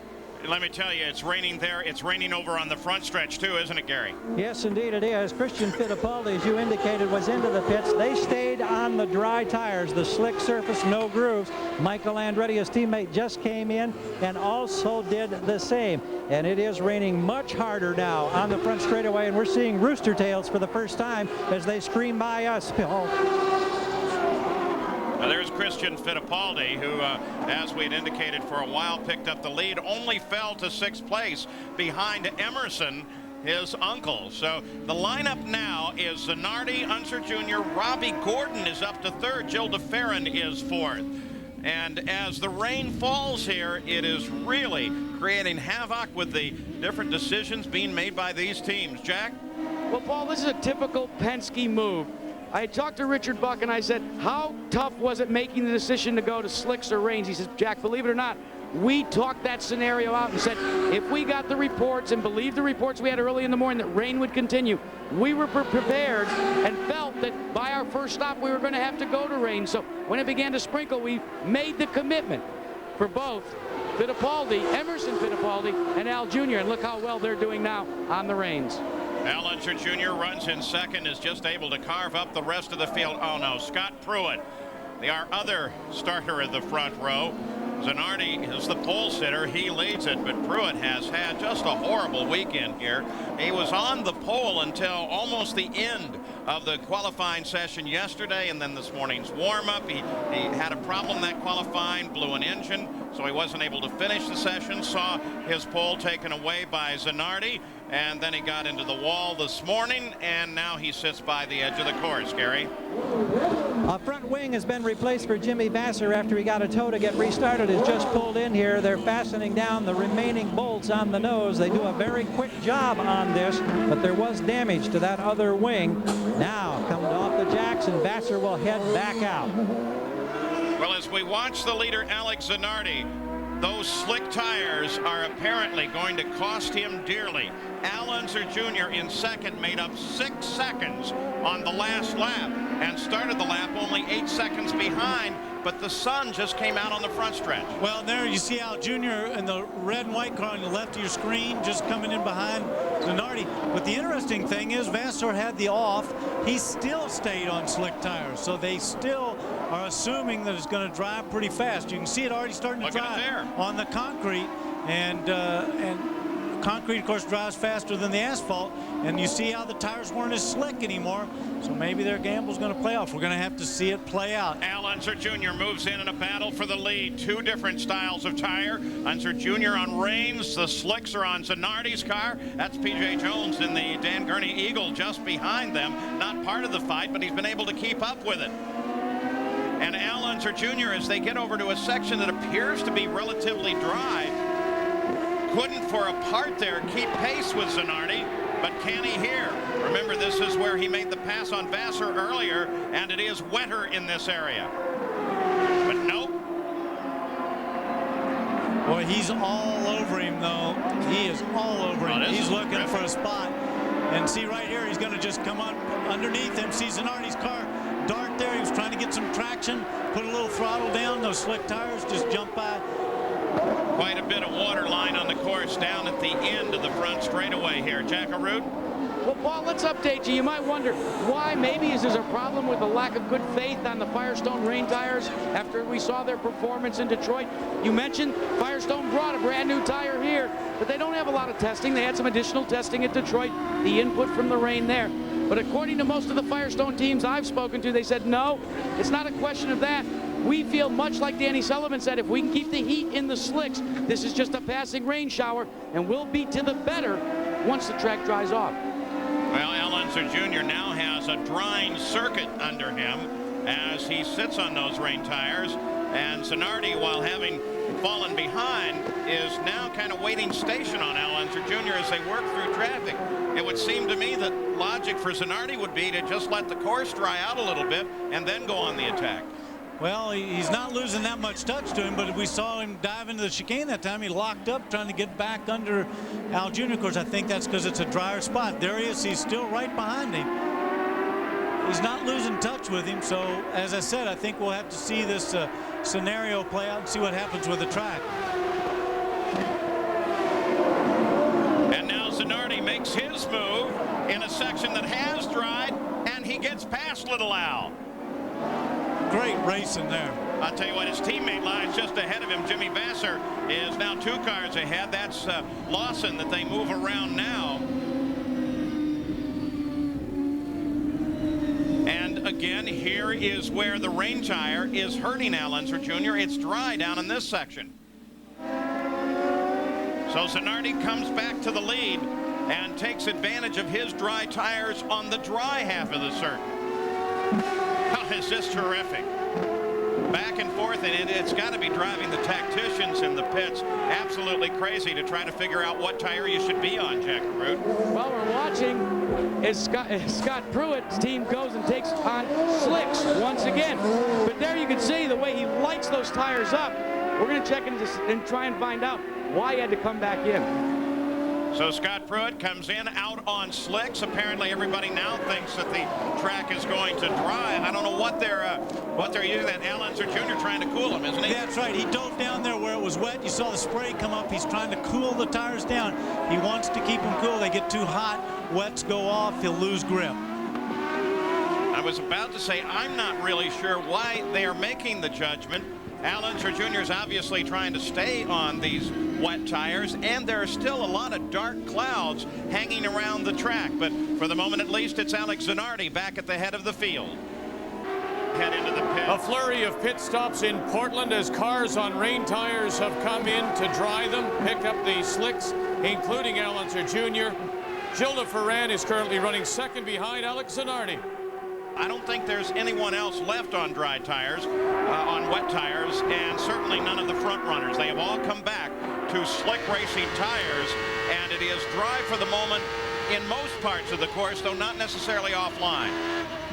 Let me tell you, it's raining there. It's raining over on the front stretch, too, isn't it, Gary? Yes, indeed it is. Christian Fittipaldi, as you indicated, was into the pits. They stayed on the dry tires, the slick surface, no grooves. Michael Andretti, his teammate, just came in and also did the same. And it is raining much harder now on the front straightaway, and we're seeing rooster tails for the first time as they scream by us. There's Christian Fittipaldi, who, as we had indicated for a while, picked up the lead, only fell to 6th place behind Emerson, his uncle. So the lineup now is Zanardi, Unser Jr., Robbie Gordon is up to 3rd, Jill DeFerrin is 4th. And as the rain falls here, it is really creating havoc with the different decisions being made by these teams. Jack? Well, Paul, this is a typical Penske move. I talked to Richard Buck and I said, how tough was it making the decision to go to slicks or reins? He says, Jack, believe it or not, we talked that scenario out and said, if we got the reports and believed the reports we had early in the morning that rain would continue, we were prepared and felt that by our first stop we were going to have to go to rain. So when it began to sprinkle, we made the commitment for both Fittipaldi, Emerson Fittipaldi, and Al Jr. And look how well they're doing now on the reins. Al Unser Jr. runs in second, is just able to carve up the rest of the field. Oh no, Scott Pruitt, our other starter of the front row. Zanardi is the pole sitter. He leads it, but Pruitt has had just a horrible weekend here. He was on the pole until almost the end of the qualifying session yesterday, and then this morning's warm-up. He had a problem that qualifying, blew an engine, so he wasn't able to finish the session. Saw his pole taken away by Zanardi, and then he got into the wall this morning, and now he sits by the edge of the course. Gary? A front wing has been replaced for Jimmy Vasser after he got a tow to get restarted. Has just pulled in here. They're fastening down the remaining bolts on the nose. They do a very quick job on this, but there was damage to that other wing. Now coming off the jacks, and Vasser will head back out. Well, as we watch the leader, Alex Zanardi, those slick tires are apparently going to cost him dearly. Al Unser Jr. in second made up 6 seconds on the last lap and started the lap only 8 seconds behind, but the sun just came out on the front stretch. Well, there you see Al Jr. in the red and white car on the left of your screen, just coming in behind Zanardi. But the interesting thing is Vasser had the off. He still stayed on slick tires, so they still are assuming that it's going to drive pretty fast. You can see it already starting to drive on the concrete, and concrete, of course, drives faster than the asphalt, and you see how the tires weren't as slick anymore, so maybe their gamble's going to play off. We're going to have to see it play out. Al Unser Jr. moves in a battle for the lead. 2 different styles of tire. Unser Jr. on Rains. The slicks are on Zanardi's car. That's P.J. Jones in the Dan Gurney Eagle just behind them. Not part of the fight, but he's been able to keep up with it. And Al Unser Jr., as they get over to a section that appears to be relatively dry, couldn't for a part there keep pace with Zanardi, but can he here? Remember, this is where he made the pass on Vasser earlier, and it is wetter in this area. But nope. Boy, he's all over him, though. He is all over him. He's looking for a spot. And see right here, he's going to just come up underneath him. See Zanardi's car dart there. He was trying to get some traction, put a little throttle down. Those slick tires just jump by. Quite a bit of water line on the course down at the end of the front straightaway here. Jackaroo? Well, Paul, let's update you. You might wonder why. Maybe is there a problem with the lack of good faith on the Firestone rain tires after we saw their performance in Detroit. You mentioned Firestone brought a brand new tire here, but they don't have a lot of testing. They had some additional testing at Detroit, the input from the rain there. But according to most of the Firestone teams I've spoken to, they said, no, it's not a question of that. We feel much like Danny Sullivan said, if we can keep the heat in the slicks, this is just a passing rain shower, and we'll be to the better once the track dries off. Well, Al Unser Jr. now has a drying circuit under him as he sits on those rain tires, and Zanardi, while having fallen behind, is now kind of waiting station on Al Unser Jr. as they work through traffic. It would seem to me that logic for Zanardi would be to just let the course dry out a little bit and then go on the attack. Well, he's not losing that much touch to him, but we saw him dive into the chicane that time. He locked up trying to get back under Al Jr. Of course, I think that's because it's a drier spot. There he is. He's still right behind him. He's not losing touch with him. So, as I said, I think we'll have to see this scenario play out and see what happens with the track. And now Zanardi makes his move in a section that has dried, and he gets past Little Al. Great racing there. I'll tell you what, his teammate lies just ahead of him. Jimmy Vasser is now 2 cars ahead. That's Lawson that they move around now. And again, here is where the rain tire is hurting Al Unser Jr. It's dry down in this section. So Zanardi comes back to the lead and takes advantage of his dry tires on the dry half of the circuit. Oh, it's just terrific. Back and forth, and it's got to be driving the tacticians in the pits absolutely crazy to try to figure out what tire you should be on, Jack Root. Well, we're watching as Scott Pruitt's team goes and takes on slicks once again. But there you can see the way he light takes those tires up, we're going to check and try and find out why he had to come back in. So Scott Pruitt comes in out on slicks. Apparently everybody now thinks that the track is going to dry. I don't know what they're using. That Al Unser Jr. trying to cool him, isn't he? That's right. He dove down there where it was wet. You saw the spray come up. He's trying to cool the tires down. He wants to keep them cool. They get too hot. Wets go off. He'll lose grip. I was about to say, I'm not really sure why they are making the judgment. Al Unser Jr. is obviously trying to stay on these wet tires, and there are still a lot of dark clouds hanging around the track. But for the moment, at least, it's Alex Zanardi back at the head of the field. Head into the pit. A flurry of pit stops in Portland as cars on rain tires have come in to dry them, pick up the slicks, including Al Unser Jr. Gilles Ferrand is currently running second behind Alex Zanardi. I don't think there's anyone else left on dry tires, on wet tires, and certainly none of the front runners. They have all come back to slick racing tires, and it is dry for the moment in most parts of the course, though not necessarily offline.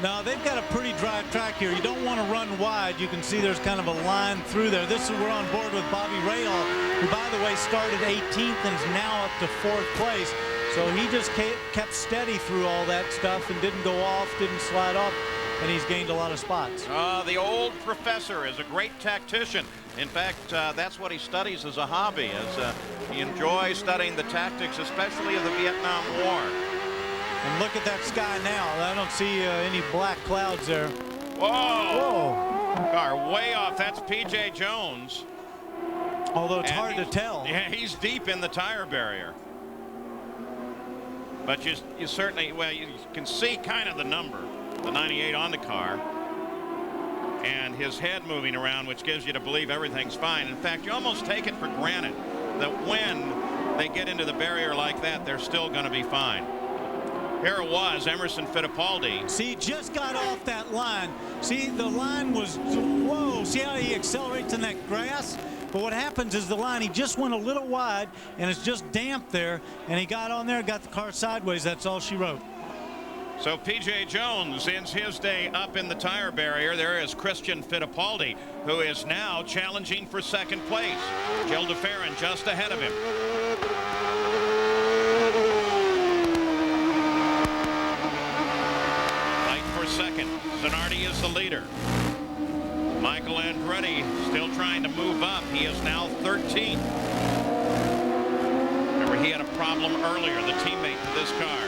No, they've got a pretty dry track here. You don't want to run wide. You can see there's kind of a line through there. We're on board with Bobby Rahal, who, by the way, started 18th and is now up to 4th place. So he just kept steady through all that stuff and didn't go off, didn't slide off, and he's gained a lot of spots. The old professor is a great tactician. In fact, that's what he studies as a hobby. He enjoys studying the tactics, especially of the Vietnam War. And look at that sky now. I don't see any black clouds there. Whoa! Car way off. That's P.J. Jones. Although it's hard to tell. Yeah, he's deep in the tire barrier. But you certainly, well, you can see kind of the number, the 98 on the car, and his head moving around, which gives you to believe everything's fine. In fact, you almost take it for granted that when they get into the barrier like that, they're still going to be fine. Here it was, Emerson Fittipaldi. See, just got off that line. See, the line was, whoa, see how he accelerates in that grass? But what happens is the line, he just went a little wide, and it's just damp there, and he got on there, got the car sideways. That's all she wrote. So P.J. Jones ends his day up in the tire barrier. There is Christian Fittipaldi, who is now challenging for second place. Gilles Ferrand just ahead of him. Fight for second. Zanardi is the leader. Michael Andretti still trying to move up. He is now 13th. Remember, he had a problem earlier, the teammate to this car,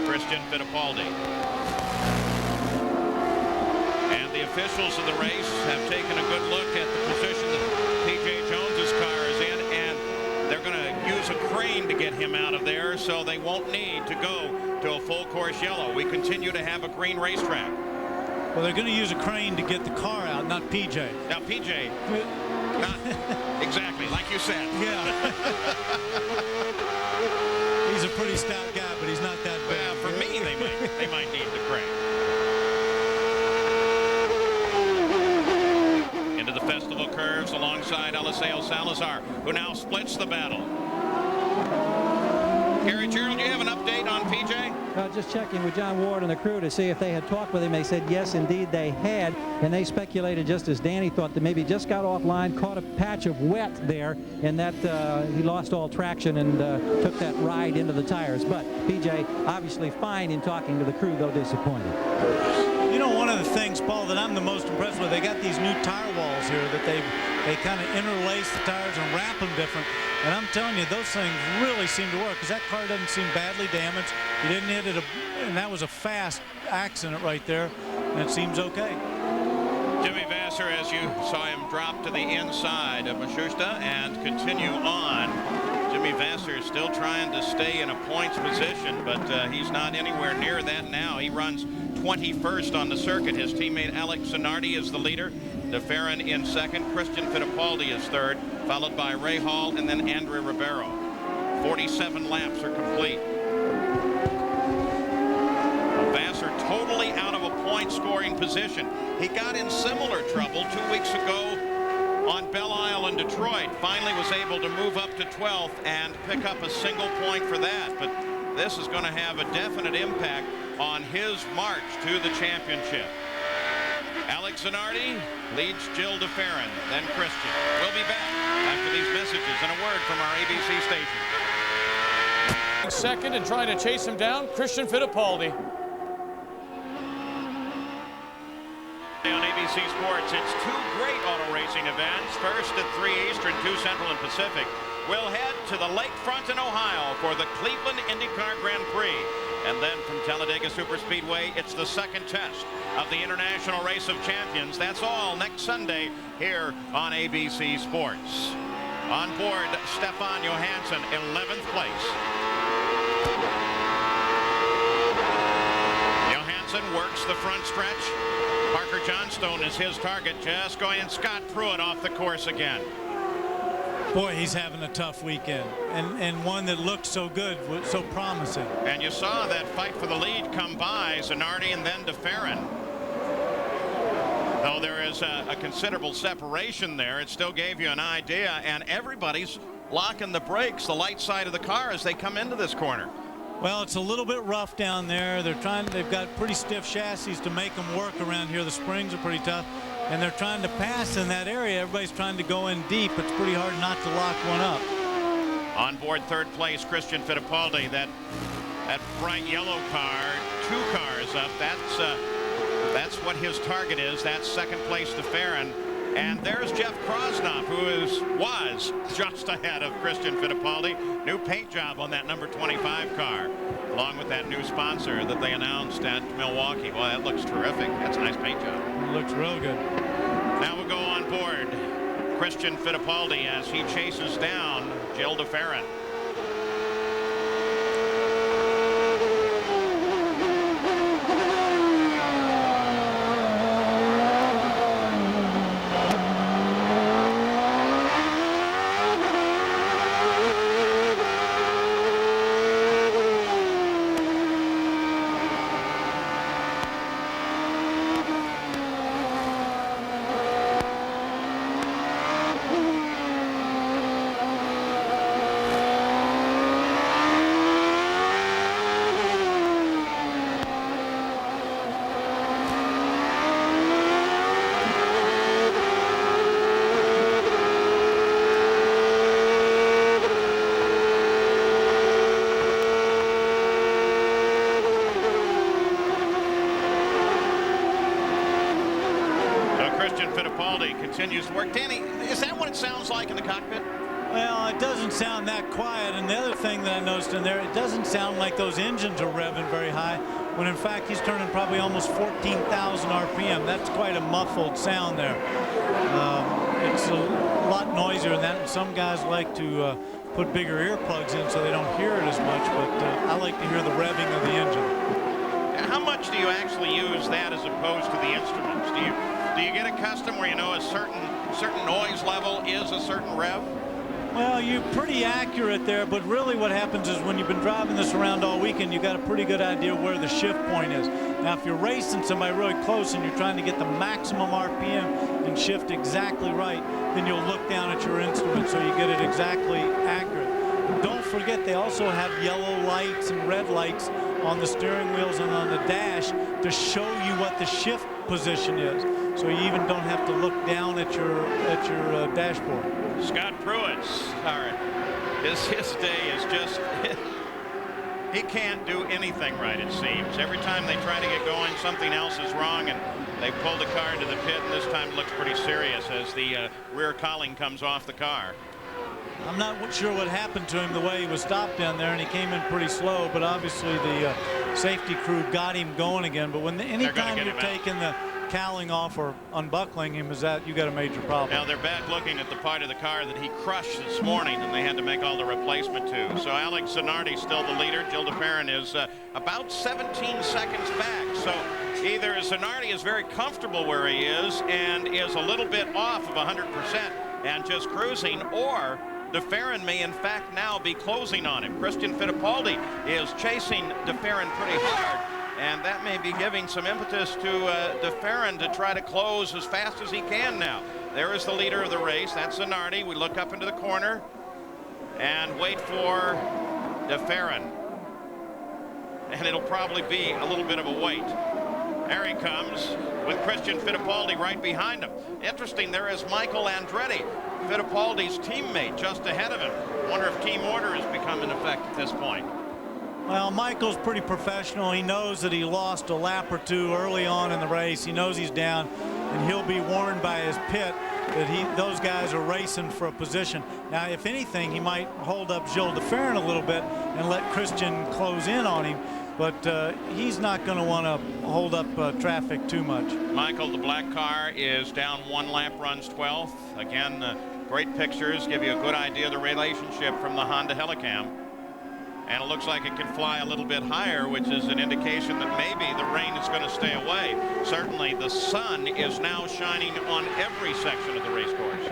Christian Fittipaldi. And the officials of the race have taken a good look at the position that P.J. Jones's car is in, and they're going to use a crane to get him out of there, so they won't need to go to a full course yellow. We continue to have a green racetrack. Well, they're going to use a crane to get the car out, not P.J. Now, P.J., not exactly like you said. Yeah. He's a pretty stout guy, but he's not that big. Well, for me, they might need the crane. Into the festival curves alongside Eliseo Salazar, who now splits the battle. Gary Gerald, do you have an update on P.J.? Just checking with John Ward and the crew to see if they had talked with him. They said yes, indeed they had, and they speculated, just as Danny thought, that maybe just got offline, caught a patch of wet there, and that he lost all traction and took that ride into the tires. But P.J. obviously fine in talking to the crew, though disappointed. You know, one of the things, Paul, that I'm the most impressed with, they got these new tire walls here that they kind of interlace the tires and wrap them different. And I'm telling you, those things really seem to work, because that car doesn't seem badly damaged. He didn't hit it, and that was a fast accident right there, and it seems okay. Jimmy Vasser, as you saw him drop to the inside of Mashusta and continue on. Jimmy Vasser is still trying to stay in a points position, but he's not anywhere near that now. He runs 21st on the circuit. His teammate Alex Zanardi is the leader. DeFerrin in second. Christian Fittipaldi is third, followed by Ray Hall and then Andre Ribeiro. 47 laps are complete. Vasser totally out of a point scoring position. He got in similar trouble 2 weeks ago on Belle Isle in Detroit. Finally was able to move up to 12th and pick up a single point for that. But this is going to have a definite impact on his march to the championship. Alex Alex Zanardi leads Jill DeFerrin, then Christian. We'll be back after these messages and a word from our ABC station. Second and trying to chase him down, Christian Fittipaldi. On ABC Sports, it's two great auto racing events. First at 3 Eastern, 2 Central and Pacific. We'll head to the lakefront in Ohio for the Cleveland IndyCar Grand Prix. And then from Talladega Superspeedway, it's the second test of the International Race of Champions. That's all next Sunday here on ABC Sports. On board, Stefan Johansson, 11th place. Johansson works the front stretch. Parker Johnstone is his target, just going, and Scott Pruitt off the course again. Boy, he's having a tough weekend, and one that looked so good, so promising. And you saw that fight for the lead come by, Zanardi and then DeFerrin. Though there is a considerable separation there, it still gave you an idea, and everybody's locking the brakes, the light side of the car, as they come into this corner. Well, it's a little bit rough down there. They've got pretty stiff chassis to make them work around here. The springs are pretty tough, and they're trying to pass in that area. Everybody's trying to go in deep. It's pretty hard not to lock one up. On board third place, Christian Fittipaldi. That bright yellow car, 2 cars up. That's what his target is. That's second place to DeFerrin. And there's Jeff Krosnoff, who was just ahead of Christian Fittipaldi. New paint job on that number 25 car, along with that new sponsor that they announced at Milwaukee. Well, that looks terrific. That's a nice paint job. It looks real good. Now we'll go on board Christian Fittipaldi as he chases down Jill DeFerrin. Continues to work. Danny, is that what it sounds like in the cockpit? Well, it doesn't sound that quiet. And the other thing that I noticed in there, it doesn't sound like those engines are revving very high, when in fact he's turning probably almost 14,000 RPM. That's quite a muffled sound there. It's a lot noisier than that. And some guys like to put bigger earplugs in so they don't hear it as much, but I like to hear the revving of the engine. How much do you actually use that as opposed to the instruments? Do you get accustomed where you know a certain noise level is a certain rev? Well, you're pretty accurate there, but really what happens is when you've been driving this around all weekend, you got a pretty good idea where the shift point is. Now, if you're racing somebody really close and you're trying to get the maximum RPM and shift exactly right, then you'll look down at your instrument so you get it exactly accurate. But don't forget, they also have yellow lights and red lights on the steering wheels and on the dash to show you what the shift position is, so you even don't have to look down at your dashboard. Scott Pruitt's, his day is just, he can't do anything right, it seems. Every time they try to get going, something else is wrong, and they pull the car into the pit, and this time it looks pretty serious as the rear cowling comes off the car. I'm not sure what happened to him the way he was stopped down there, and he came in pretty slow, but obviously the safety crew got him going again. But anytime you're taking the cowling off or unbuckling him, you got a major problem. Now they're back looking at the part of the car that he crushed this morning, and they had to make all the replacement to. So Alex Zanardi still the leader. Jill DeFerrin is about 17 seconds back. So either Zanardi is very comfortable where he is and is a little bit off of 100% and just cruising, or DeFerrin may in fact now be closing on him. Christian Fittipaldi is chasing DeFerrin pretty hard, and that may be giving some impetus to DeFerrin to try to close as fast as he can now. There is the leader of the race. That's Zanardi. We look up into the corner and wait for DeFerrin. And it'll probably be a little bit of a wait. There he comes with Christian Fittipaldi right behind him. Interesting, there is Michael Andretti, Fittipaldi's teammate, just ahead of him. Wonder if team order has become in effect at this point. Well, Michael's pretty professional. He knows that he lost a lap or two early on in the race. He knows he's down, and he'll be warned by his pit that those guys are racing for a position. Now, if anything, he might hold up Gilles de Ferran a little bit and let Christian close in on him, but he's not going to want to hold up traffic too much. Michael, the black car, is down 1 lap, runs 12th. Again, great pictures give you a good idea of the relationship from the Honda Helicam. And it looks like it can fly a little bit higher, which is an indication that maybe the rain is going to stay away. Certainly the sun is now shining on every section of the race course.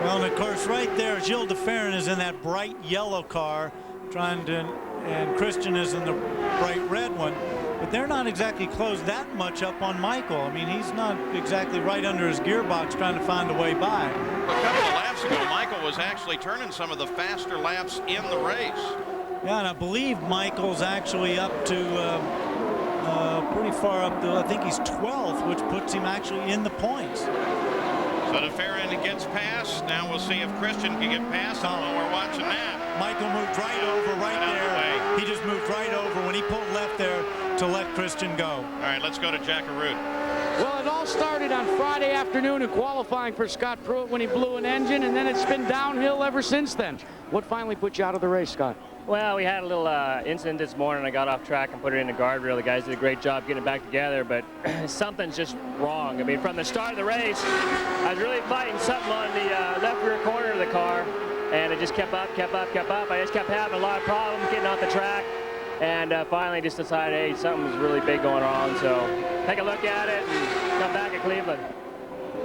Well, and of course, right there, Gilles de Ferran is in that bright yellow car, and Christian is in the bright red one. But they're not exactly closed that much up on Michael. I mean, he's not exactly right under his gearbox trying to find a way by. A couple of laps ago, Michael was actually turning some of the faster laps in the race. Yeah, and I believe Michael's actually up to pretty far up to, I think he's 12th, which puts him actually in the points. So de Ferran gets past. Now we'll see if Christian can get past him while we're watching that. Michael moved right over right there. He just moved right over when he pulled left there to let Christian go. All right, let's go to Jack Arute. Well, it all started on Friday afternoon in qualifying for Scott Pruitt when he blew an engine, and then it's been downhill ever since then. What finally put you out of the race, Scott? Well, we had a little incident this morning. I got off track and put it in the guardrail. The guys did a great job getting it back together, but something's just wrong. I mean, from the start of the race, I was really fighting something on the left rear corner of the car, and it just kept up. I just kept having a lot of problems getting off the track, and finally just decided, hey, something's really big going on, so take a look at it and come back at Cleveland.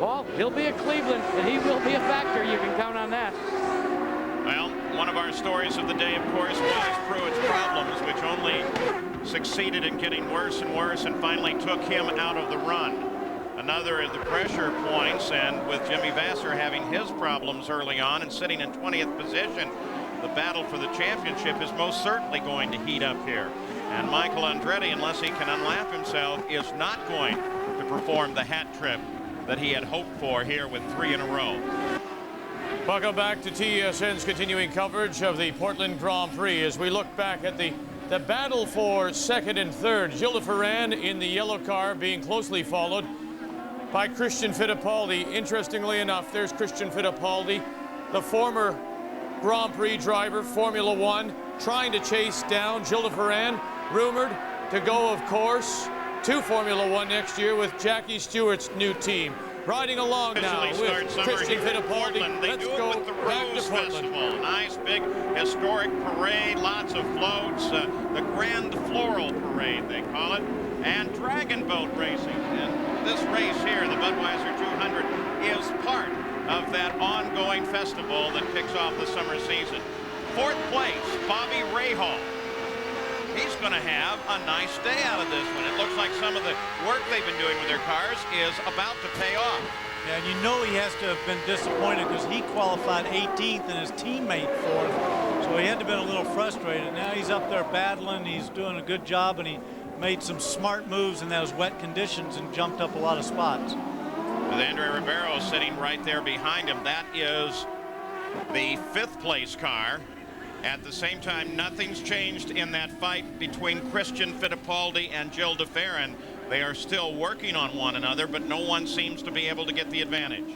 Well, he'll be at Cleveland, and he will be a factor. You can count on that. Well, one of our stories of the day, of course, was Pruitt's problems, which only succeeded in getting worse and worse and finally took him out of the run. Another of the pressure points, and with Jimmy Vasser having his problems early on and sitting in 20th position, the battle for the championship is most certainly going to heat up here. And Michael Andretti, unless he can unlap himself, is not going to perform the hat trick that he had hoped for here with 3 in a row. Welcome back to TSN's continuing coverage of the Portland Grand Prix as we look back at the battle for second and third. Gilles de Ferran in the yellow car being closely followed by Christian Fittipaldi. Interestingly enough, there's Christian Fittipaldi, the former Grand Prix driver, Formula One, trying to chase down Gilles de Ferran, rumored to go, of course, to Formula One next year with Jackie Stewart's new team. Riding along now with Christian Fittipaldi. They do it with the Rose Festival. Nice, big, historic parade, lots of floats, the Grand Floral Parade, they call it, and dragon boat racing. And this race here, the Budweiser 200, is part of that ongoing festival that kicks off the summer season. 4th place, Bobby Rahal. He's going to have a nice day out of this one. It looks like some of the work they've been doing with their cars is about to pay off. Yeah, and you know he has to have been disappointed because he qualified 18th and his teammate 4th. So he had to have been a little frustrated. Now he's up there battling. He's doing a good job, and he made some smart moves in those wet conditions and jumped up a lot of spots. With Andre Ribeiro sitting right there behind him, that is the 5th place car. At the same time, nothing's changed in that fight between Christian Fittipaldi and Gilles de Ferran. They are still working on one another, but no one seems to be able to get the advantage.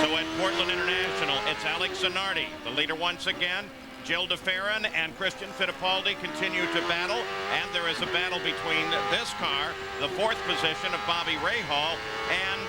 So at Portland International, it's Alex Zanardi, the leader once again. Gilles de Ferran and Christian Fittipaldi continue to battle, and there is a battle between this car, the 4th position of Bobby Rahal, and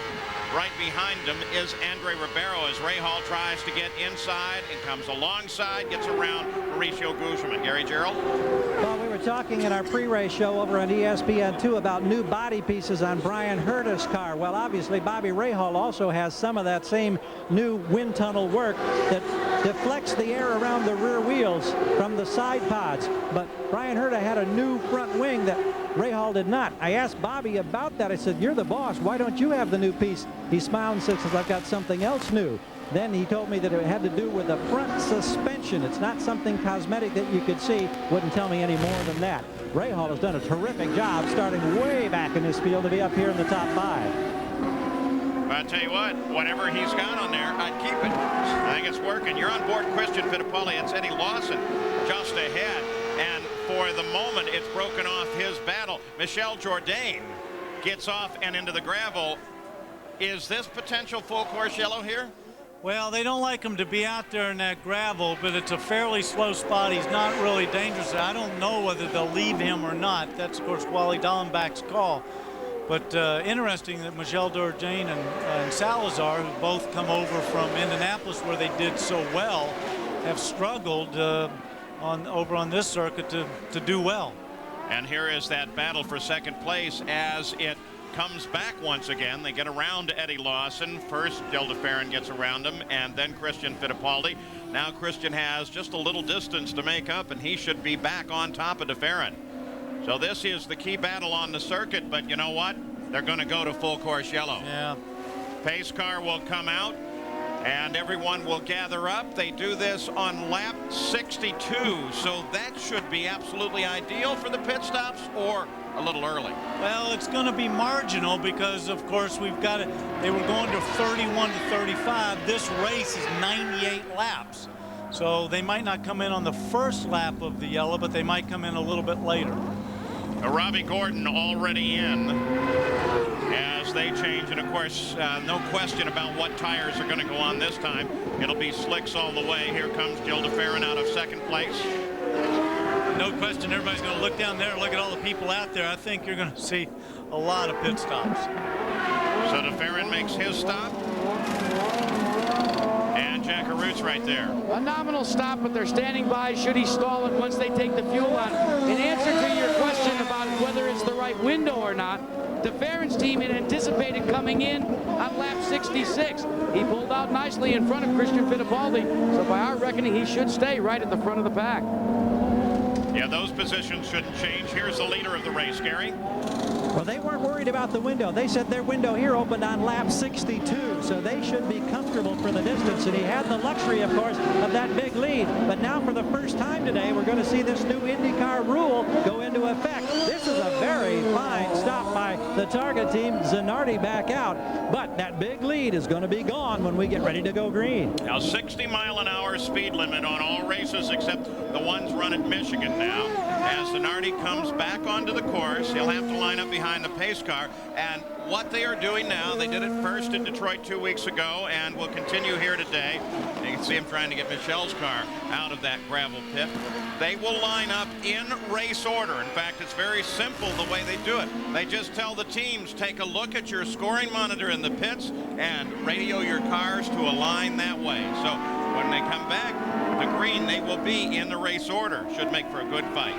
right behind him is Andre Ribeiro as Rahal tries to get inside and comes alongside, gets around Mauricio Gugelmin. Gary Gerald? Well, we were talking in our pre-race show over on ESPN2 about new body pieces on Brian Herta's car. Well, obviously, Bobby Rahal also has some of that same new wind tunnel work that deflects the air around the rear wheels from the side pods. But Brian Herta had a new front wing that Rahal did not. I asked Bobby about that. I said, you're the boss. Why don't you have the new piece? He smiled and says, I've got something else new. Then he told me that it had to do with the front suspension. It's not something cosmetic that you could see. Wouldn't tell me any more than that. Rahal has done a terrific job starting way back in this field to be up here in the top 5. But I tell you what, whatever he's got on there, I'd keep it. I think it's working. You're on board Christian Fittipaldi. It's Eddie Lawson just ahead. And for the moment, it's broken off his battle. Michel Jourdain gets off and into the gravel. Is this potential full course yellow here? Well, they don't like him to be out there in that gravel, but it's a fairly slow spot. He's not really dangerous. I don't know whether they'll leave him or not. That's, of course, Wally Dallenbach's call. But interesting that Michel Jourdain and Salazar, who both come over from Indianapolis where they did so well, have struggled over on this circuit to do well. And here is that battle for second place as it comes back once again. They get around Eddie Lawson. First, Gil de Ferran gets around him, and then Christian Fittipaldi. Now Christian has just a little distance to make up, and he should be back on top of de Ferran. So this is the key battle on the circuit, but you know what? They're going to go to full course yellow. Yeah. Pace car will come out, and everyone will gather up. They do this on lap 62, so that should be absolutely ideal for the pit stops, or a little early. Well, it's going to be marginal because, of course, we've got it. They were going to 31 to 35. This race is 98 laps. So they might not come in on the first lap of the yellow, but they might come in a little bit later. Robbie Gordon already in as they change, and of course no question about what tires are going to go on this time. It'll be slicks all the way. Here comes Gil de Ferran out of second place. No question, everybody's going to look down there and look at all the people out there. I think you're going to see a lot of pit stops. So de Ferran makes his stop. And Jack Arut's right there. A nominal stop, but they're standing by. Should he stall it once they take the fuel on? In answer to your question about whether it's the right window or not, de Ferran's team had anticipated coming in on lap 66. He pulled out nicely in front of Christian Fittipaldi. So by our reckoning, he should stay right at the front of the pack. Yeah, those positions shouldn't change. Here's the leader of the race, Gary. Well, they weren't worried about the window. They said their window here opened on lap 62, so they should be comfortable for the distance. And he had the luxury, of course, of that big lead. But now for the first time today, we're going to see this new IndyCar rule go into effect. This is a very fine stop by the Target team. Zanardi back out. But that big lead is going to be gone when we get ready to go green. Now 60-mile-an-hour speed limit on all races except the ones run at Michigan now. As Zanardi comes back onto the course, he'll have to line up behind the pace car. And what they are doing now, they did it first in Detroit 2 weeks ago and will continue here today. You can see him trying to get Michel's car out of that gravel pit. They will line up in race order. In fact, it's very simple the way they do it. They just tell the teams, take a look at your scoring monitor in the pits and radio your cars to align that way. So when they come back to green, they will be in the race order. Should make for a good fight.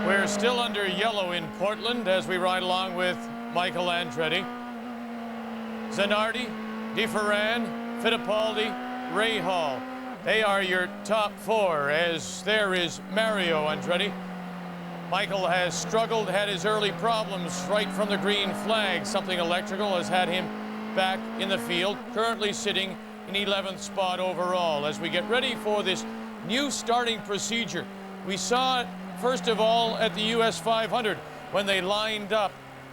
We're still under yellow in Portland as we ride along with Michael Andretti. Zanardi, de Ferran, Fittipaldi, Rahal. They are your top four, as there is Mario Andretti. Michael has struggled, had his early problems right from the green flag. Something electrical has had him back in the field, currently sitting in 11th spot overall. As we get ready for this new starting procedure, we saw it first of all at the US 500 when they lined up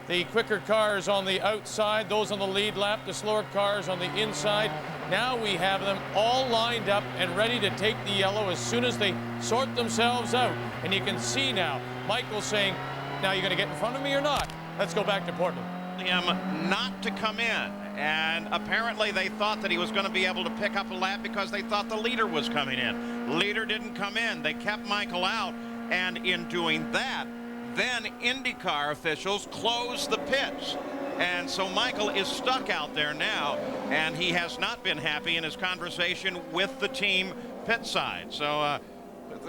the quicker cars on the outside, those on the lead lap, the slower cars on the inside. Now we have them all lined up and ready to take the yellow as soon as they sort themselves out. And you can see now Michael saying, now you're going to get in front of me or not? Let's go back to Portland. Him not to come in, and apparently they thought that he was going to be able to pick up a lap because they thought the leader was coming in. Leader didn't come in. They kept Michael out, and in doing that, then IndyCar officials closed the pits. And so Michael is stuck out there now, and he has not been happy in his conversation with the team pit side. So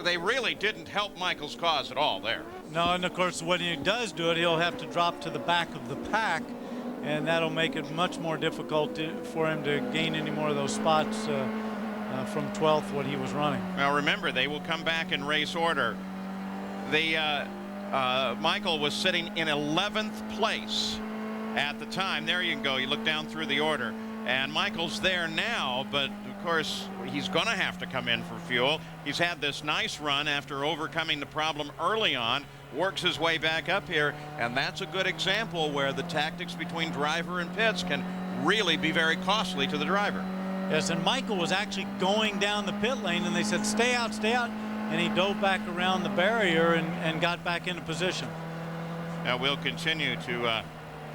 they really didn't help Michael's cause at all there. No, and of course when he does do it, he'll have to drop to the back of the pack, and that'll make it much more difficult for him to gain any more of those spots from 12th what he was running. Now remember, they will come back in race order. The Michael was sitting in 11th place at the time. There you go. You look down through the order. And Michael's there now, but of course he's going to have to come in for fuel. He's had this nice run after overcoming the problem early on, works his way back up here, and that's a good example where the tactics between driver and pits can really be very costly to the driver. Yes, and Michael was actually going down the pit lane, and they said, stay out, and he dove back around the barrier and got back into position. Now we'll continue to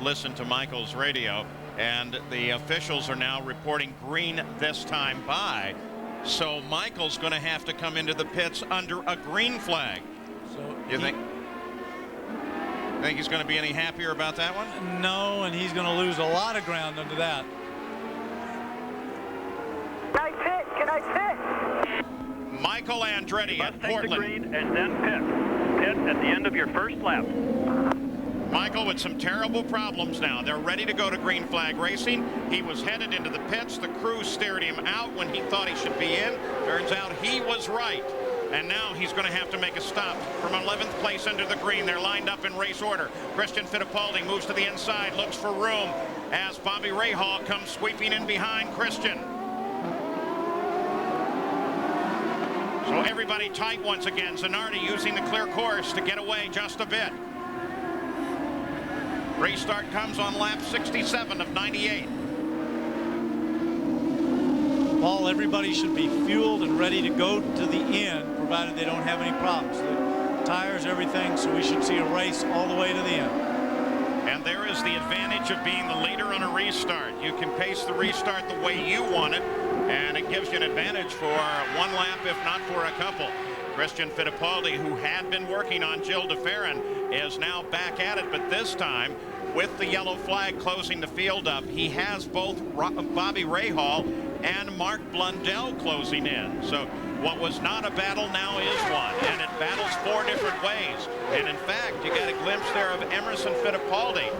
listen to Michael's radio. And the officials are now reporting green this time by. So Michael's going to have to come into the pits under a green flag. So you think he's going to be any happier about that one? No, and he's going to lose a lot of ground under that. Can I pit? Michael Andretti at Portland. The green and then pit. Pit at the end of your first lap. Michael with some terrible problems now. They're ready to go to green flag racing. He was headed into the pits. The crew steered him out when he thought he should be in. Turns out he was right. And now he's going to have to make a stop from 11th place into the green. They're lined up in race order. Christian Fittipaldi moves to the inside, looks for room as Bobby Rahal comes sweeping in behind Christian. So everybody tight once again. Zanardi using the clear course to get away just a bit. Restart comes on lap 67 of 98. Paul, everybody should be fueled and ready to go to the end, provided they don't have any problems. The tires, everything, so we should see a race all the way to the end. And there is the advantage of being the leader on a restart. You can pace the restart the way you want it, and it gives you an advantage for one lap, if not for a couple. Christian Fittipaldi, who had been working on Gilles de Ferran, is now back at it, but this time with the yellow flag closing the field up, he has both Bobby Rahal and Mark Blundell closing in. So what was not a battle now is one, and it battles four different ways. And in fact, you got a glimpse there of Emerson Fittipaldi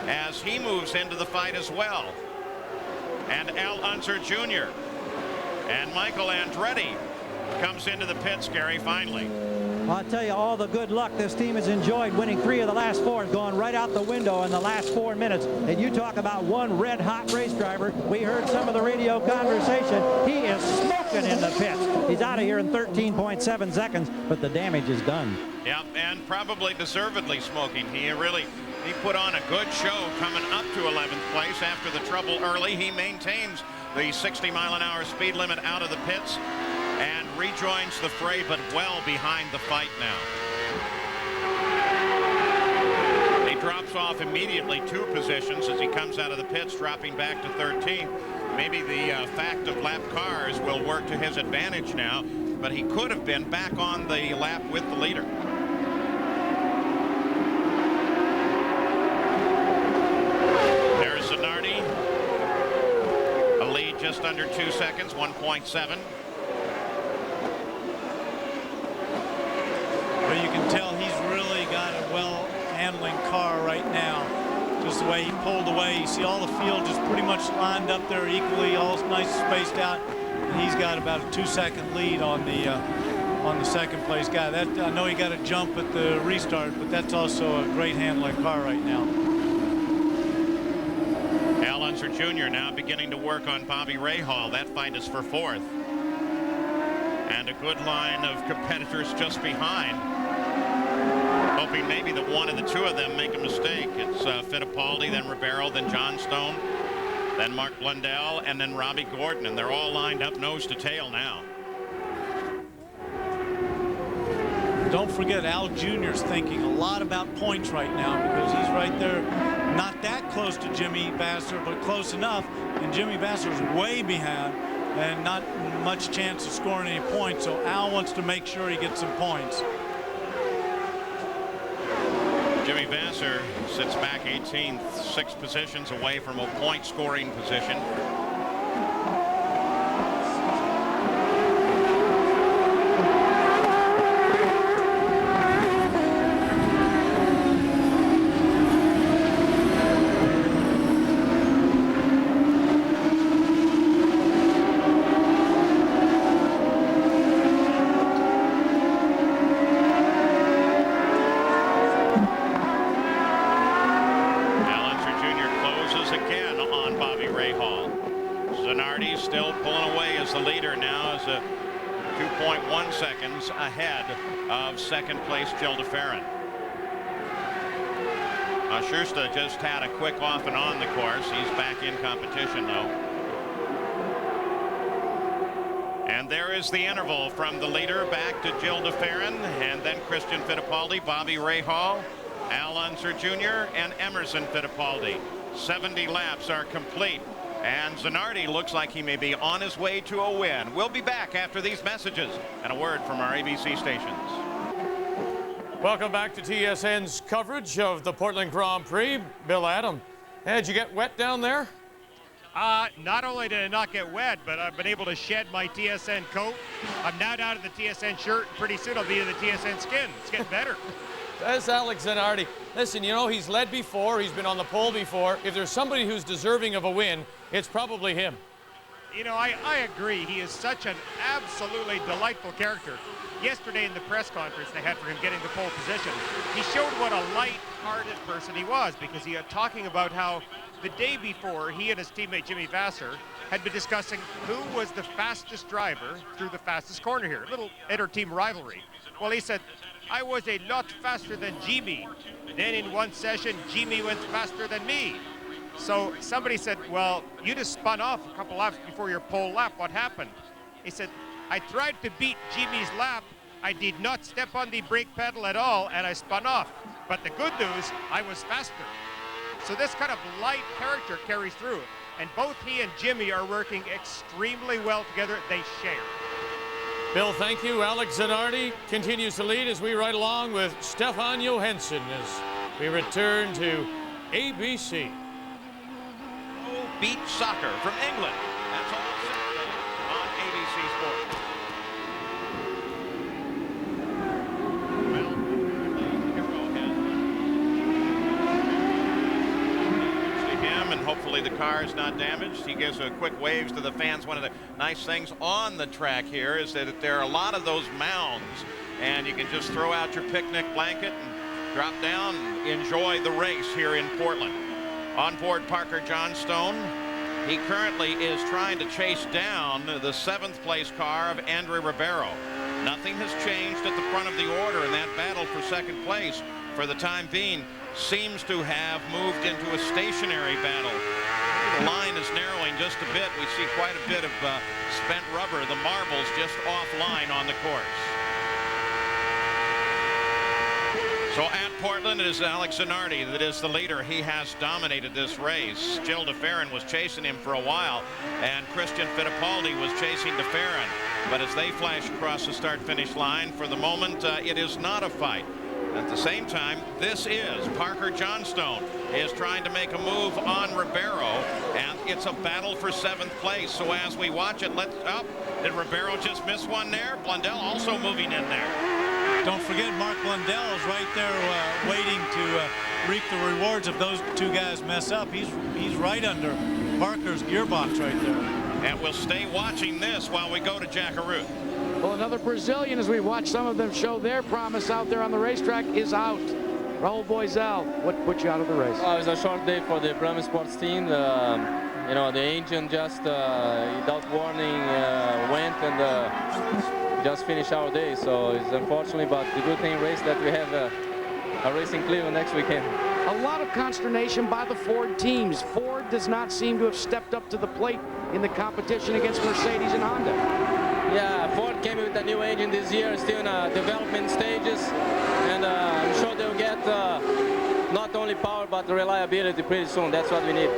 as he moves into the fight as well. And Al Unser Jr. and Michael Andretti comes into the pits, Gary, finally. I'll tell you, all the good luck this team has enjoyed, winning 3 of the last 4, going right out the window in the last 4 minutes. And you talk about one red-hot race driver. We heard some of the radio conversation. He is smoking in the pits. He's out of here in 13.7 seconds, but the damage is done. Yeah, and probably deservedly smoking. He put on a good show coming up to 11th place after the trouble early. He maintains the 60-mile-an-hour speed limit out of the pits and rejoins the fray, but well behind the fight now. He drops off immediately 2 positions as he comes out of the pits, dropping back to 13th. Maybe the fact of lap cars will work to his advantage now, but he could have been back on the lap with the leader. There's Zanardi, a lead just under 2 seconds, 1.7. But you can tell he's really got a well-handling car right now. Just the way he pulled away. You see all the field just pretty much lined up there equally, all nice spaced out. And he's got about a 2-second lead on the second place guy. That I know he got a jump at the restart, but that's also a great handling car right now. Al Unser Jr. now beginning to work on Bobby Rahal. That fight is for 4th. And a good line of competitors just behind, hoping maybe that one of the 2 of them make a mistake. It's Fittipaldi, then Ribeiro, then John Stone, then Mark Blundell, and then Robbie Gordon, and they're all lined up nose to tail now. Don't forget, Al Jr.'s thinking a lot about points right now, because he's right there, not that close to Jimmy Vasser, but close enough, and Jimmy Vasser's way behind and not much chance of scoring any points, so Al wants to make sure he gets some points. Jimmy Vasser sits back 18th, 6 positions away from a point scoring position. again on Bobby Rahal. Zanardi still pulling away as the leader now, as 2.1 seconds ahead of second place Jill DeFerrin. Schuster just had a quick off and on the course. He's back in competition though. And there is the interval from the leader back to Jill DeFerrin, and then Christian Fittipaldi, Bobby Rahal, Al Unser Jr., and Emerson Fittipaldi. 70 laps are complete, and Zanardi looks like he may be on his way to a win. We'll be back after these messages and a word from our ABC stations. Welcome back to TSN's coverage of the Portland Grand Prix. Bill Adam, did you get wet down there? Not only did I not get wet, but I've been able to shed my TSN coat. I'm now down to the TSN shirt. Pretty soon I'll be in the TSN skin. It's getting better. That's Alex Zanardi. Listen, you know, he's led before. He's been on the pole before. If there's somebody who's deserving of a win, it's probably him. You know, I agree. He is such an absolutely delightful character. Yesterday in the press conference they had for him getting the pole position, he showed what a light-hearted person he was, because he was talking about how the day before he and his teammate Jimmy Vasser had been discussing who was the fastest driver through the fastest corner here. A little inter-team rivalry. Well, he said, I was a lot faster than Jimmy. Then in one session, Jimmy went faster than me. So somebody said, well, you just spun off a couple laps before your pole lap. What happened? He said, I tried to beat Jimmy's lap. I did not step on the brake pedal at all, and I spun off. But the good news, I was faster. So this kind of light character carries through. And both he and Jimmy are working extremely well together. They share. Bill, thank you. Alex Zanardi continues to lead as we ride along with Stefan Johansson as we return to ABC. Beach soccer from England. That's all Saturday on ABC Sports. Well, to him, and hopefully the car is not damaged. He gives a quick waves to the fans. One of the nice things on the track here is that there are a lot of those mounds, and you can just throw out your picnic blanket and drop down and enjoy the race here in Portland. On board Parker Johnstone. He currently is trying to chase down the 7th place car of Andre Ribeiro. Nothing has changed at the front of the order, and that battle for second place for the time being seems to have moved into a stationary battle. The line is narrowing just a bit. We see quite a bit of spent rubber, the marbles just offline on the course. So at Portland, it is Alex Zanardi that is the leader. He has dominated this race. Jill DeFerrin was chasing him for a while, and Christian Fittipaldi was chasing DeFerrin. But as they flash across the start-finish line, for the moment, it is not a fight. At the same time, this is Parker Johnstone is trying to make a move on Ribeiro, and it's a battle for 7th place. So as we watch it, did Ribeiro just miss one there? Blundell also moving in there. Don't forget, Mark Blundell is right there waiting to reap the rewards if those two guys mess up. He's right under Parker's gearbox right there. And we'll stay watching this while we go to Jackaroo. Well, another Brazilian, as we watch some of them show their promise out there on the racetrack, is out. Raul Boisel, what put you out of the race? It was a short day for the Brahma Sports team. You know, the engine just, without warning, went and just finished our day. So it's unfortunately, but the good thing race that we have a race in Cleveland next weekend. A lot of consternation by the Ford teams. Ford does not seem to have stepped up to the plate in the competition against Mercedes and Honda. Yeah, Ford came with a new engine this year, still in development stages, and I'm sure they'll get not only power but the reliability pretty soon. That's what we need.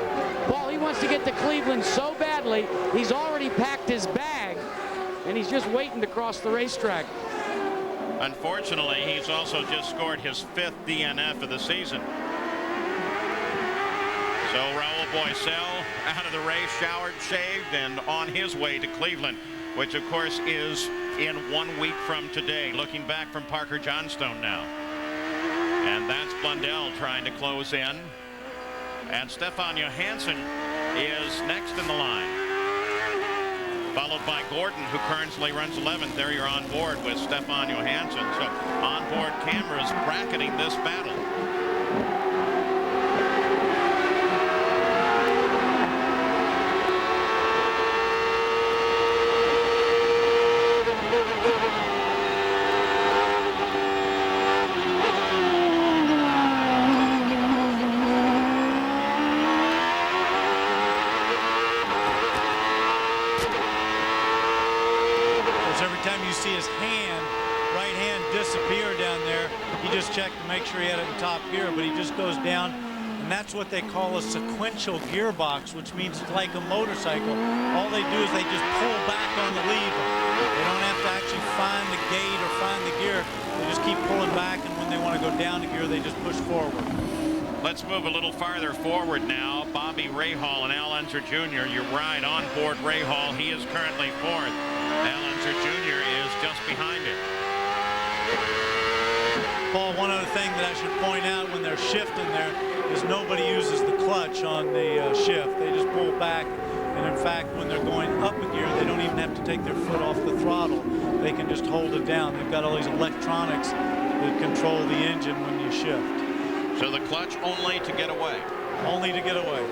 Paul, he wants to get to Cleveland so badly, he's already packed his bag, and he's just waiting to cross the racetrack. Unfortunately, he's also just scored his 5th DNF of the season. So Raul Boisel out of the race, showered, shaved, and on his way to Cleveland, which of course is in 1 week from today. Looking back from Parker Johnstone now. And that's Blundell trying to close in. And Stefan Johansson is next in the line, followed by Gordon, who currently runs 11th. There you're on board with Stefan Johansson. So onboard cameras bracketing this battle. He just checked to make sure he had it in top gear, but he just goes down, and that's what they call a sequential gearbox, which means it's like a motorcycle. All they do is they just pull back on the lever. They don't have to actually find the gate or find the gear. They just keep pulling back, and when they want to go down to gear, they just push forward. Let's move a little farther forward now. Bobby Rahal and Al Unser Jr. You're right, on board Rahal. He is currently fourth. Al Unser Jr. is just behind him. Paul, one other thing that I should point out when they're shifting there is nobody uses the clutch on the shift. They just pull back. And in fact, when they're going up a gear, they don't even have to take their foot off the throttle. They can just hold it down. They've got all these electronics that control the engine when you shift. So the clutch only to get away. Only to get away.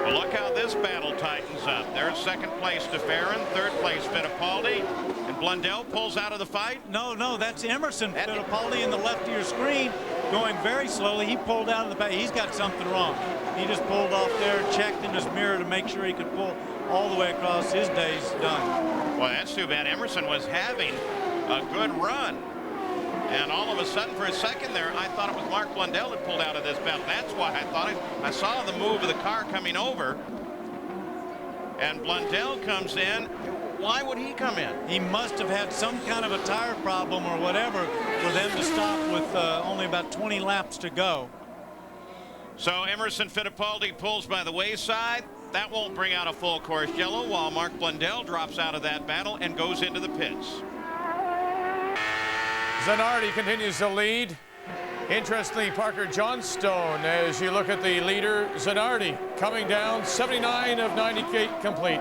Well, look how this battle tightens up. There's second place DeFerrin, third place Fittipaldi, and Blundell pulls out of the fight. No, that's Emerson Fittipaldi in the left of your screen, going very slowly. He pulled out of the back. He's got something wrong. He just pulled off there, checked in his mirror to make sure he could pull all the way across. His day's done. Well, that's too bad. Emerson was having a good run. And all of a sudden, for a second there, I thought it was Mark Blundell that pulled out of this battle. That's why I thought it. I saw the move of the car coming over. And Blundell comes in. Why would he come in? He must have had some kind of a tire problem or whatever for them to stop with only about 20 laps to go. So Emerson Fittipaldi pulls by the wayside. That won't bring out a full course yellow, while Mark Blundell drops out of that battle and goes into the pits. Zanardi continues to lead. Interestingly, Parker Johnstone, as you look at the leader, Zanardi coming down, 79 of 98 complete.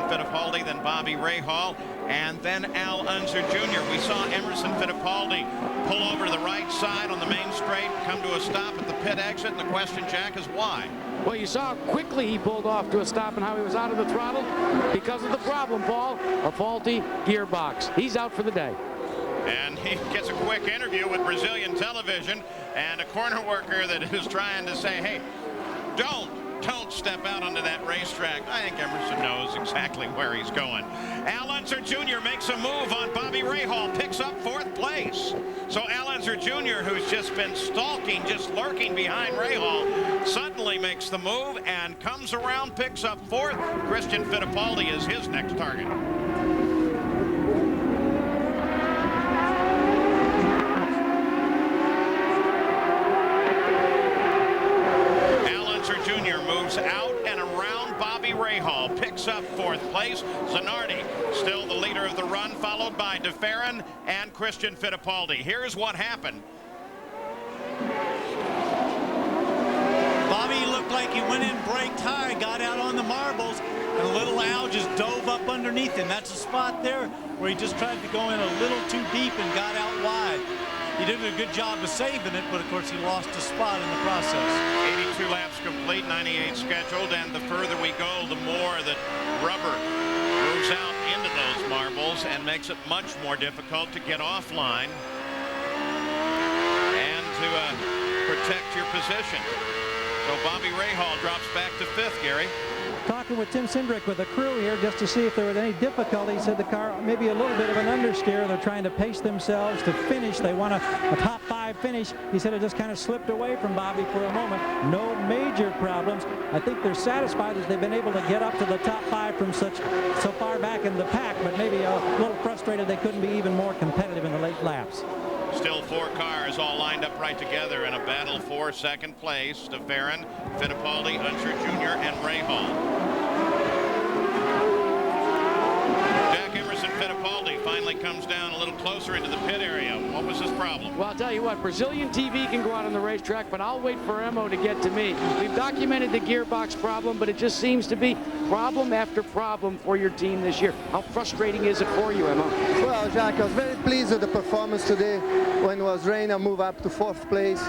Fittipaldi, then Bobby Rahal, and then Al Unser Jr. We saw Emerson Fittipaldi pull over to the right side on the main straight, come to a stop at the pit exit, and the question, Jack, is why? Well, you saw how quickly he pulled off to a stop and how he was out of the throttle because of the problem, Paul, a faulty gearbox. He's out for the day. And he gets a quick interview with Brazilian television and a corner worker that is trying to say, hey, don't step out onto that racetrack. I think Emerson knows exactly where he's going. Al Unser Jr. makes a move on Bobby Rahal, picks up fourth place. So Al Unser Jr., who's just been stalking, just lurking behind Rahal, suddenly makes the move and comes around, picks up fourth. Christian Fittipaldi is his next target. Out and around Bobby Rahal, picks up fourth place. Zanardi still the leader of the run, followed by DeFerrin and Christian Fittipaldi. Here's what happened. Bobby looked like he went in, braked high, got out on the marbles, and little Al just dove up underneath him. That's a spot there where he just tried to go in a little too deep and got out wide. He did a good job of saving it, but of course he lost a spot in the process. 82 laps complete, 98 scheduled, and the further we go, the more that rubber moves out into those marbles and makes it much more difficult to get offline and to protect your position. So Bobby Rahal drops back to fifth, Gary. Talking with Tim Cindric with the crew here just to see if there was any difficulty. He said the car maybe a little bit of an understeer. They're trying to pace themselves to finish. They want a top 5 finish. He said it just kind of slipped away from Bobby for a moment. No major problems. I think they're satisfied as they've been able to get up to the top 5 from so far back in the pack, but maybe a little frustrated they couldn't be even more competitive in the late laps. Still 4 cars all lined up right together in a battle for second place. DeFerrin, Fittipaldi, Unser Jr., and Rahal. Jack Emerson Fittipaldi finally comes down a little closer into the pit area. What was his problem? Well, I'll tell you what, Brazilian TV can go out on the racetrack, but I'll wait for Emo to get to me. We've documented the gearbox problem, but it just seems to be problem after problem for your team this year. How frustrating is it for you, Emo? Well, Jack, I was very pleased with the performance today. When it was rain, I moved up to 4th place,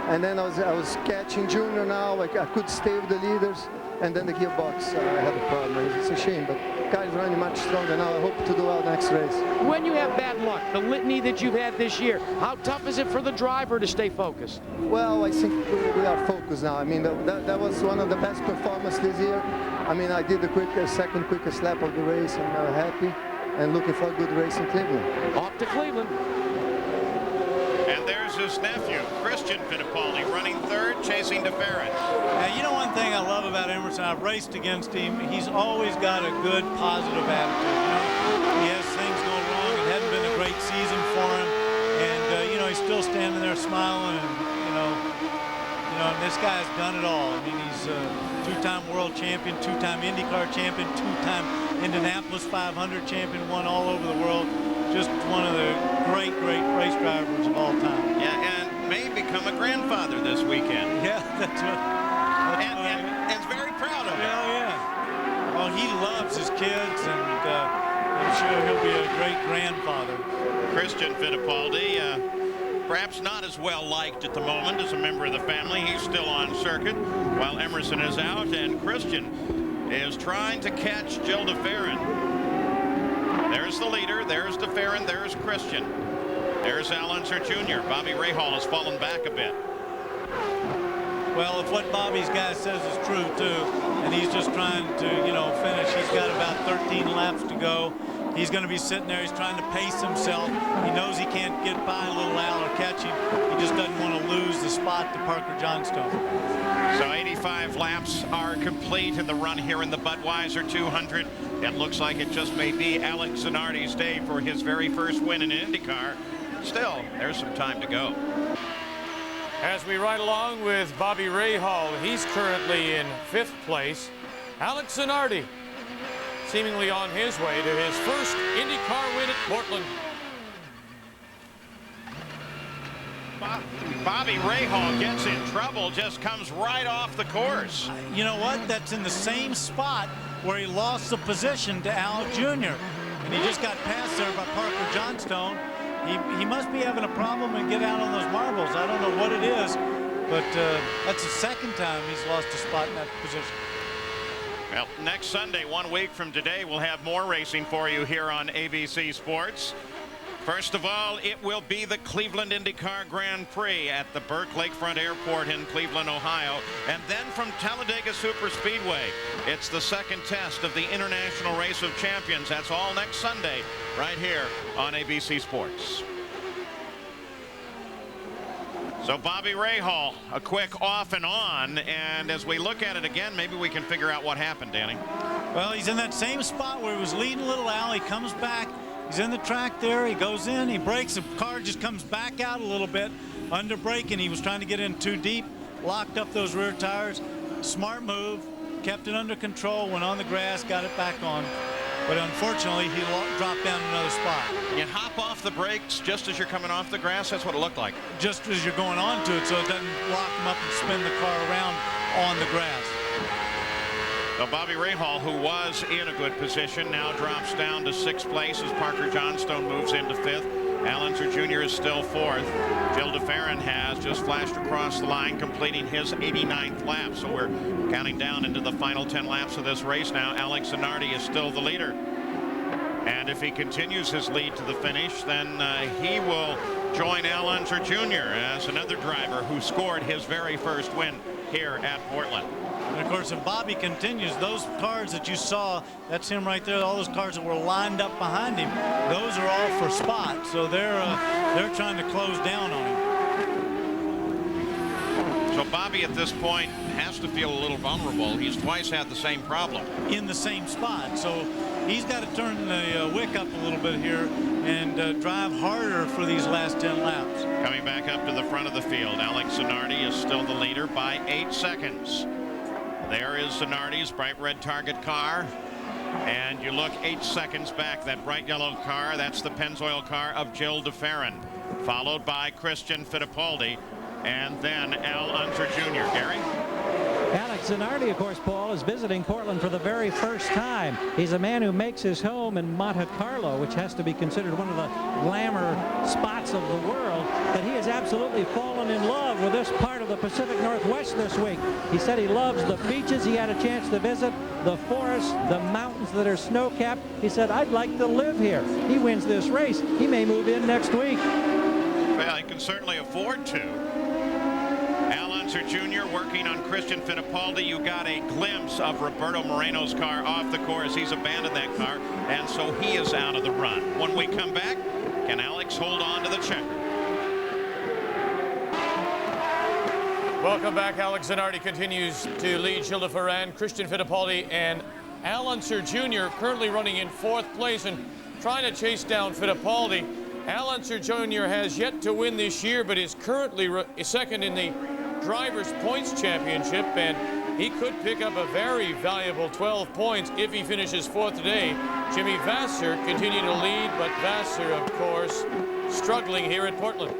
and then I was catching Junior now. I could stay with the leaders, and then the gearbox, I had a problem. It's a shame, but car is running much stronger now. I hope to do well next race. When you have bad luck, the litany that you've had this year, how tough is it for the driver to stay focused? Well, I think we are focused now. I mean, that was one of the best performances this year. I mean, I did the second quickest lap of the race, and I'm happy and looking for a good race in Cleveland. Off to Cleveland. And there's his nephew, Christian Fittipaldi, running third, chasing DeFerrin. Now, you know one thing I love about Emerson, I've raced against him, he's always got a good, positive attitude. You know, he has things going wrong. It hadn't been a great season for him. And, you know, he's still standing there smiling. And, and this guy's done it all. I mean, he's a two-time world champion, two-time IndyCar champion, two-time Indianapolis 500 champion, won all over the world. Just one of the great race drivers of all time. Yeah, and may become a grandfather this weekend. Yeah, that's what. And is very proud of it. Oh, yeah. Well, he loves his kids, and I'm sure he'll be a great grandfather. Christian Fittipaldi, perhaps not as well liked at the moment as a member of the family. He's still on circuit while Emerson is out, and Christian is trying to catch Jill DeFerrin. There's the leader, there's DeFerrin, there's Christian. There's Al Unser Jr. Bobby Rahal has fallen back a bit. Well, if what Bobby's guy says is true, too, and he's just trying to, finish, he's got about 13 laps to go. He's going to be sitting there. He's trying to pace himself. He knows he can't get by little Al or catch him. He just doesn't want to lose the spot to Parker Johnstone. So 85 laps are complete in the run here in the Budweiser 200. It looks like it just may be Alex Zanardi's day for his very first win in an IndyCar. Still, there's some time to go. As we ride along with Bobby Rahal, he's currently in 5th place. Alex Zanardi seemingly on his way to his first IndyCar win at Portland. Bobby Rahal gets in trouble, just comes right off the course. You know what? That's in the same spot where he lost the position to Al Jr. And he just got passed there by Parker Johnstone. He must be having a problem and get out on those marbles. I don't know what it is, but that's the second time he's lost a spot in that position. Well, next Sunday, 1 week from today, we'll have more racing for you here on ABC Sports. First of all, it will be the Cleveland IndyCar Grand Prix at the Burke Lakefront Airport in Cleveland, Ohio. And then from Talladega Superspeedway, it's the second test of the International Race of Champions. That's all next Sunday, right here on ABC Sports. So Bobby Rahal, a quick off and on, and as we look at it again, maybe we can figure out what happened, Danny. Well, he's in that same spot where he was leading little Al. He comes back. He's in the track there. He goes in. He brakes. The car just comes back out a little bit under braking. He was trying to get in too deep, locked up those rear tires. Smart move. Kept it under control. Went on the grass. Got it back on. But unfortunately, he dropped down another spot. You hop off the brakes just as you're coming off the grass. That's what it looked like. Just as you're going onto it, so it doesn't lock him up and spin the car around on the grass. So Bobby Rahal, who was in a good position, now drops down to 6th place as Parker Johnstone moves into 5th. Al Unser Jr. is still 4th. Jill DeFerrin has just flashed across the line, completing his 89th lap. So we're counting down into the final 10 laps of this race now. Alex Zanardi is still the leader. And if he continues his lead to the finish, then he will join Al Unser Jr. as another driver who scored his very first win here at Portland. And of course, if Bobby continues, those cars that you saw, that's him right there, all those cars that were lined up behind him, those are all for spots. So they're trying to close down on him. So Bobby at this point has to feel a little vulnerable. He's twice had the same problem. In the same spot. So he's got to turn the wick up a little bit here and drive harder for these last 10 laps. Coming back up to the front of the field, Alex Zanardi is still the leader by 8 seconds. There is Zanardi's bright red Target car. And you look 8 seconds back, that bright yellow car, that's the Pennzoil car of Jill DeFerrin, followed by Christian Fittipaldi, and then Al Unser Jr. Gary? Alex Zanardi, of course, Paul, is visiting Portland for the very first time. He's a man who makes his home in Monte Carlo, which has to be considered one of the glamour spots of the world. But he has absolutely fallen in love with this part of the Pacific Northwest this week. He said he loves the beaches he had a chance to visit, the forests, the mountains that are snow-capped. He said, I'd like to live here. He wins this race. He may move in next week. Well, he can certainly afford to. Jr. working on Christian Fittipaldi. You got a glimpse of Roberto Moreno's car off the course. He's abandoned that car, and so he is out of the run. When we come back, can Alex hold on to the checker? Welcome back. Alex Zanardi continues to lead Gilles de Ferran, Christian Fittipaldi, and Al Unser Jr. currently running in 4th place and trying to chase down Fittipaldi. Al Unser Jr. has yet to win this year, but is currently second in the Drivers' Points Championship, and he could pick up a very valuable 12 points if he finishes 4th today. Jimmy Vasser continuing to lead, but Vasser, of course, struggling here at Portland.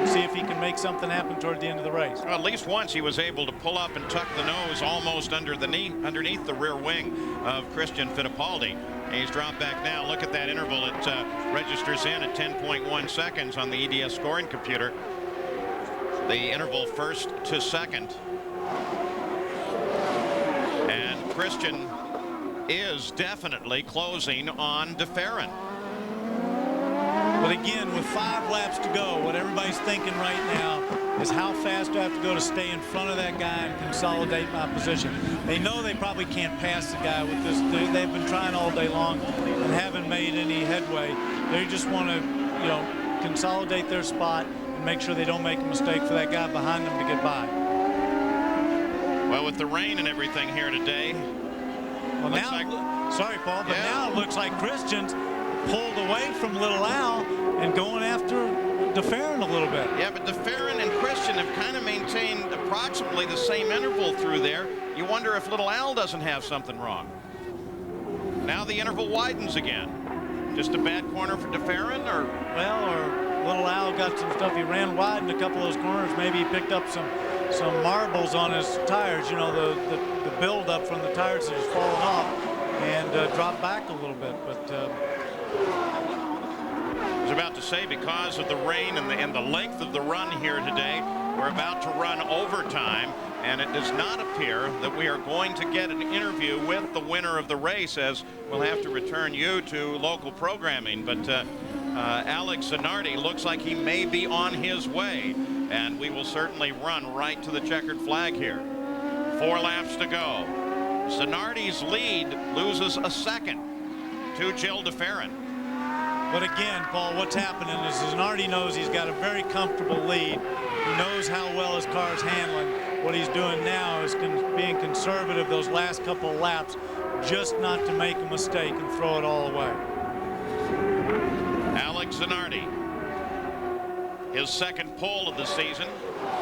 See if he can make something happen toward the end of the race. Well, at least once he was able to pull up and tuck the nose almost underneath the rear wing of Christian Fittipaldi. He's dropped back now. Look at that interval. It registers in at 10.1 seconds on the EDS scoring computer. The interval first to second. And Christian is definitely closing on de Ferran. But again, with 5 laps to go, what everybody's thinking right now is how fast do I have to go to stay in front of that guy and consolidate my position. They know they probably can't pass the guy with this. They've been trying all day long and haven't made any headway. They just want to, you know, consolidate their spot and make sure they don't make a mistake for that guy behind them to get by. Well, with the rain and everything here today. Well, now, sorry, Paul, but now it looks like Christian's pulled away from Little Al and going after de Ferran a little bit. Yeah, but de Ferran and Christian have kind of maintained approximately the same interval through there. You wonder if Little Al doesn't have something wrong. Now the interval widens again. Just a bad corner for de Ferran, or? Well, or Little Al got some stuff. He ran wide in a couple of those corners. Maybe he picked up some marbles on his tires. You know, the build-up from the tires that has fallen off and dropped back a little bit. But I was about to say, because of the rain and the length of the run here today, we're about to run overtime, and it does not appear that we are going to get an interview with the winner of the race, as we'll have to return you to local programming. But Alex Zanardi looks like he may be on his way, and we will certainly run right to the checkered flag here. 4 laps to go. Zanardi's lead loses a second to Gilles de Ferran. But again, Paul, what's happening is Zanardi knows he's got a very comfortable lead. He knows how well his car's handling. What he's doing now is being conservative those last couple of laps, just not to make a mistake and throw it all away. Alex Zanardi, his second pole of the season,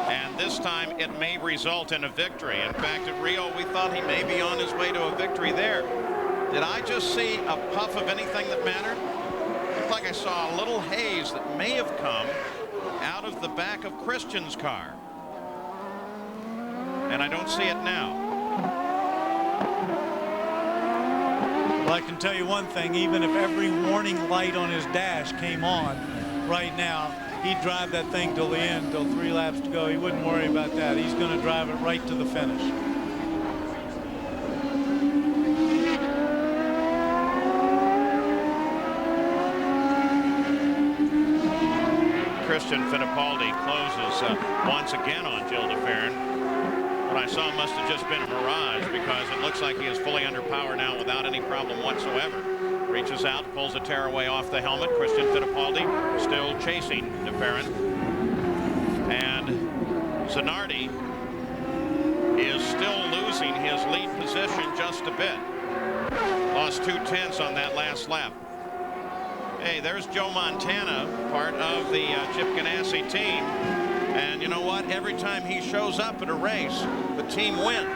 and this time it may result in a victory. In fact, at Rio, we thought he may be on his way to a victory there. Did I just see a puff of anything that mattered? Looked like I saw a little haze that may have come out of the back of Christian's car. And I don't see it now. Well, I can tell you one thing, even if every warning light on his dash came on right now, he'd drive that thing till the end, till 3 laps to go. He wouldn't worry about that. He's going to drive it right to the finish. Christian Fittipaldi closes once again on Gilles de Ferran. What I saw must have just been a mirage, because it looks like he is fully under power now without any problem whatsoever. Reaches out, pulls a tearaway off the helmet. Christian Fittipaldi still chasing de Ferran. And Zanardi is still losing his lead position just a bit. Lost 2/10 on that last lap. Hey, there's Joe Montana, part of the Chip Ganassi team. And you know what? Every time he shows up at a race, the team wins.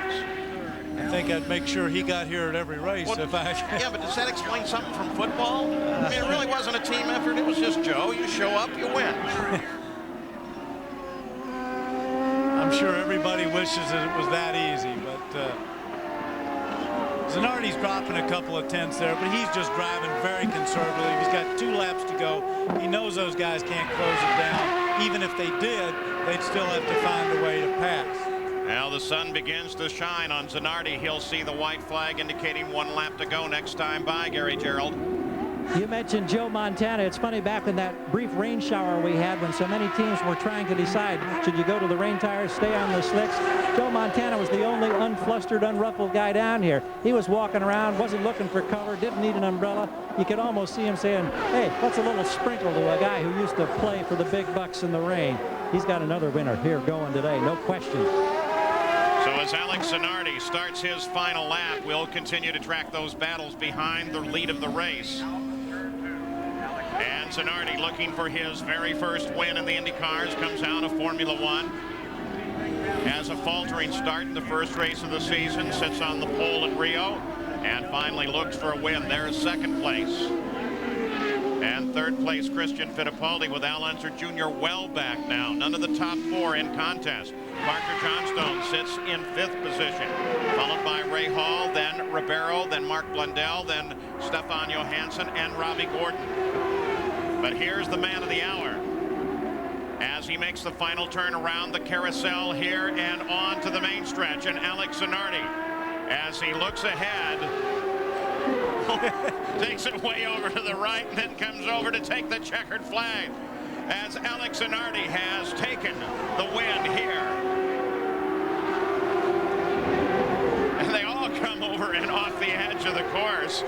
I think I'd make sure he got here at every race. Well, if I yeah, but does that explain something from football? I mean, it really wasn't a team effort. It was just Joe. You show up, you win. I'm sure everybody wishes that it was that easy, but Zanardi's dropping a couple of tenths there, but he's just driving very conservatively. He's got 2 laps to go. He knows those guys can't close it down. Even if they did, they'd still have to find a way to pass. Now the sun begins to shine on Zanardi. He'll see the white flag indicating 1 lap to go next time by, Gary Gerald. You mentioned Joe Montana. It's funny, back in that brief rain shower we had when so many teams were trying to decide, should you go to the rain tires, stay on the slicks? Joe Montana was the only unflustered, unruffled guy down here. He was walking around, wasn't looking for cover, didn't need an umbrella. You could almost see him saying, hey, what's a little sprinkle to a guy who used to play for the big bucks in the rain? He's got another winner here going today, no question. So as Alex Zanardi starts his final lap, we'll continue to track those battles behind the lead of the race. And Zanardi, looking for his very first win in the IndyCars, comes out of Formula One. Has a faltering start in the first race of the season, sits on the pole at Rio, and finally looks for a win. There's second place. And third place, Christian Fittipaldi, with Al Unser Jr. well back now. None of the top 4 in contest. Parker Johnstone sits in 5th position, followed by Ray Hall, then Ribeiro, then Mark Blundell, then Stefan Johansson, and Robbie Gordon. But here's the man of the hour as he makes the final turn around the carousel here and on to the main stretch. And Alex Zanardi, as he looks ahead, takes it way over to the right and then comes over to take the checkered flag, as Alex Zanardi has taken the win here. And they all come over and off the edge of the course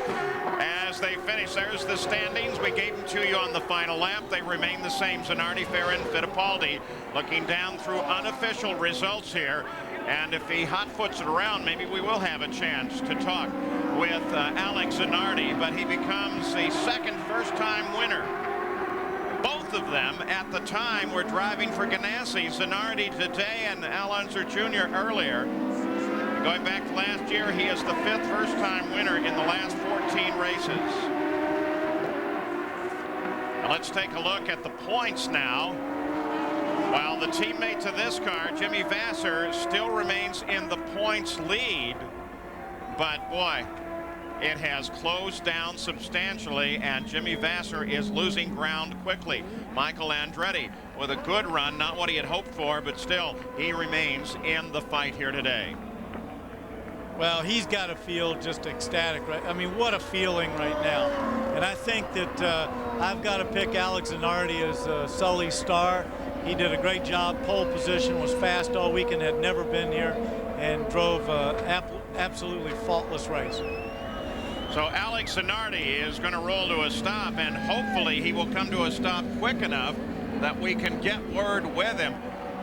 as they finish. There's the standings. We gave them to you on the final lap. They remain the same. Zanardi, Farron, Fittipaldi. Looking down through unofficial results here. And if he hot-foots it around, maybe we will have a chance to talk with Alex Zanardi, but he becomes the second first-time winner. Both of them at the time were driving for Ganassi. Zanardi today and Al Unser Jr. earlier. Going back to last year, he is the 5th first-time winner in the last 14 races. Now let's take a look at the points now. While the teammate to this car, Jimmy Vasser, still remains in the points lead, but boy, it has closed down substantially, and Jimmy Vasser is losing ground quickly. Michael Andretti with a good run, not what he had hoped for, but still, he remains in the fight here today. Well, he's got to feel just ecstatic, right? I mean, what a feeling right now. And I think that I've got to pick Alex Zanardi as Sully's star. He did a great job. Pole position, was fast all weekend, had never been here, and drove absolutely faultless race. So Alex Zanardi is going to roll to a stop, and hopefully he will come to a stop quick enough that we can get word with him.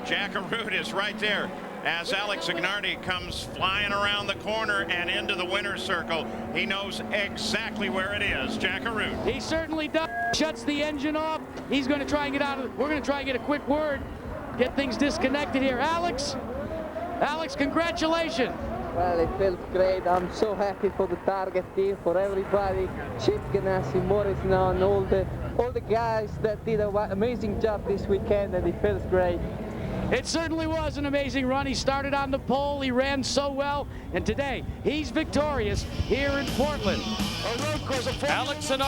Jack Arute is right there as Alex Zanardi comes flying around the corner and into the winner's circle. He knows exactly where it is. Jack Arute. He certainly does. Shuts the engine off. He's going to try and get out of. We're going to try and get a quick word, get things disconnected here. Alex, congratulations. Well, it feels great. I'm so happy for the Target team, for everybody. Chip Ganassi, Morris Nunn, all the guys that did an amazing job this weekend, and it feels great. It certainly was an amazing run. He started on the pole. He ran so well. And today, he's victorious here in Portland. A road course of Alex Zanardi.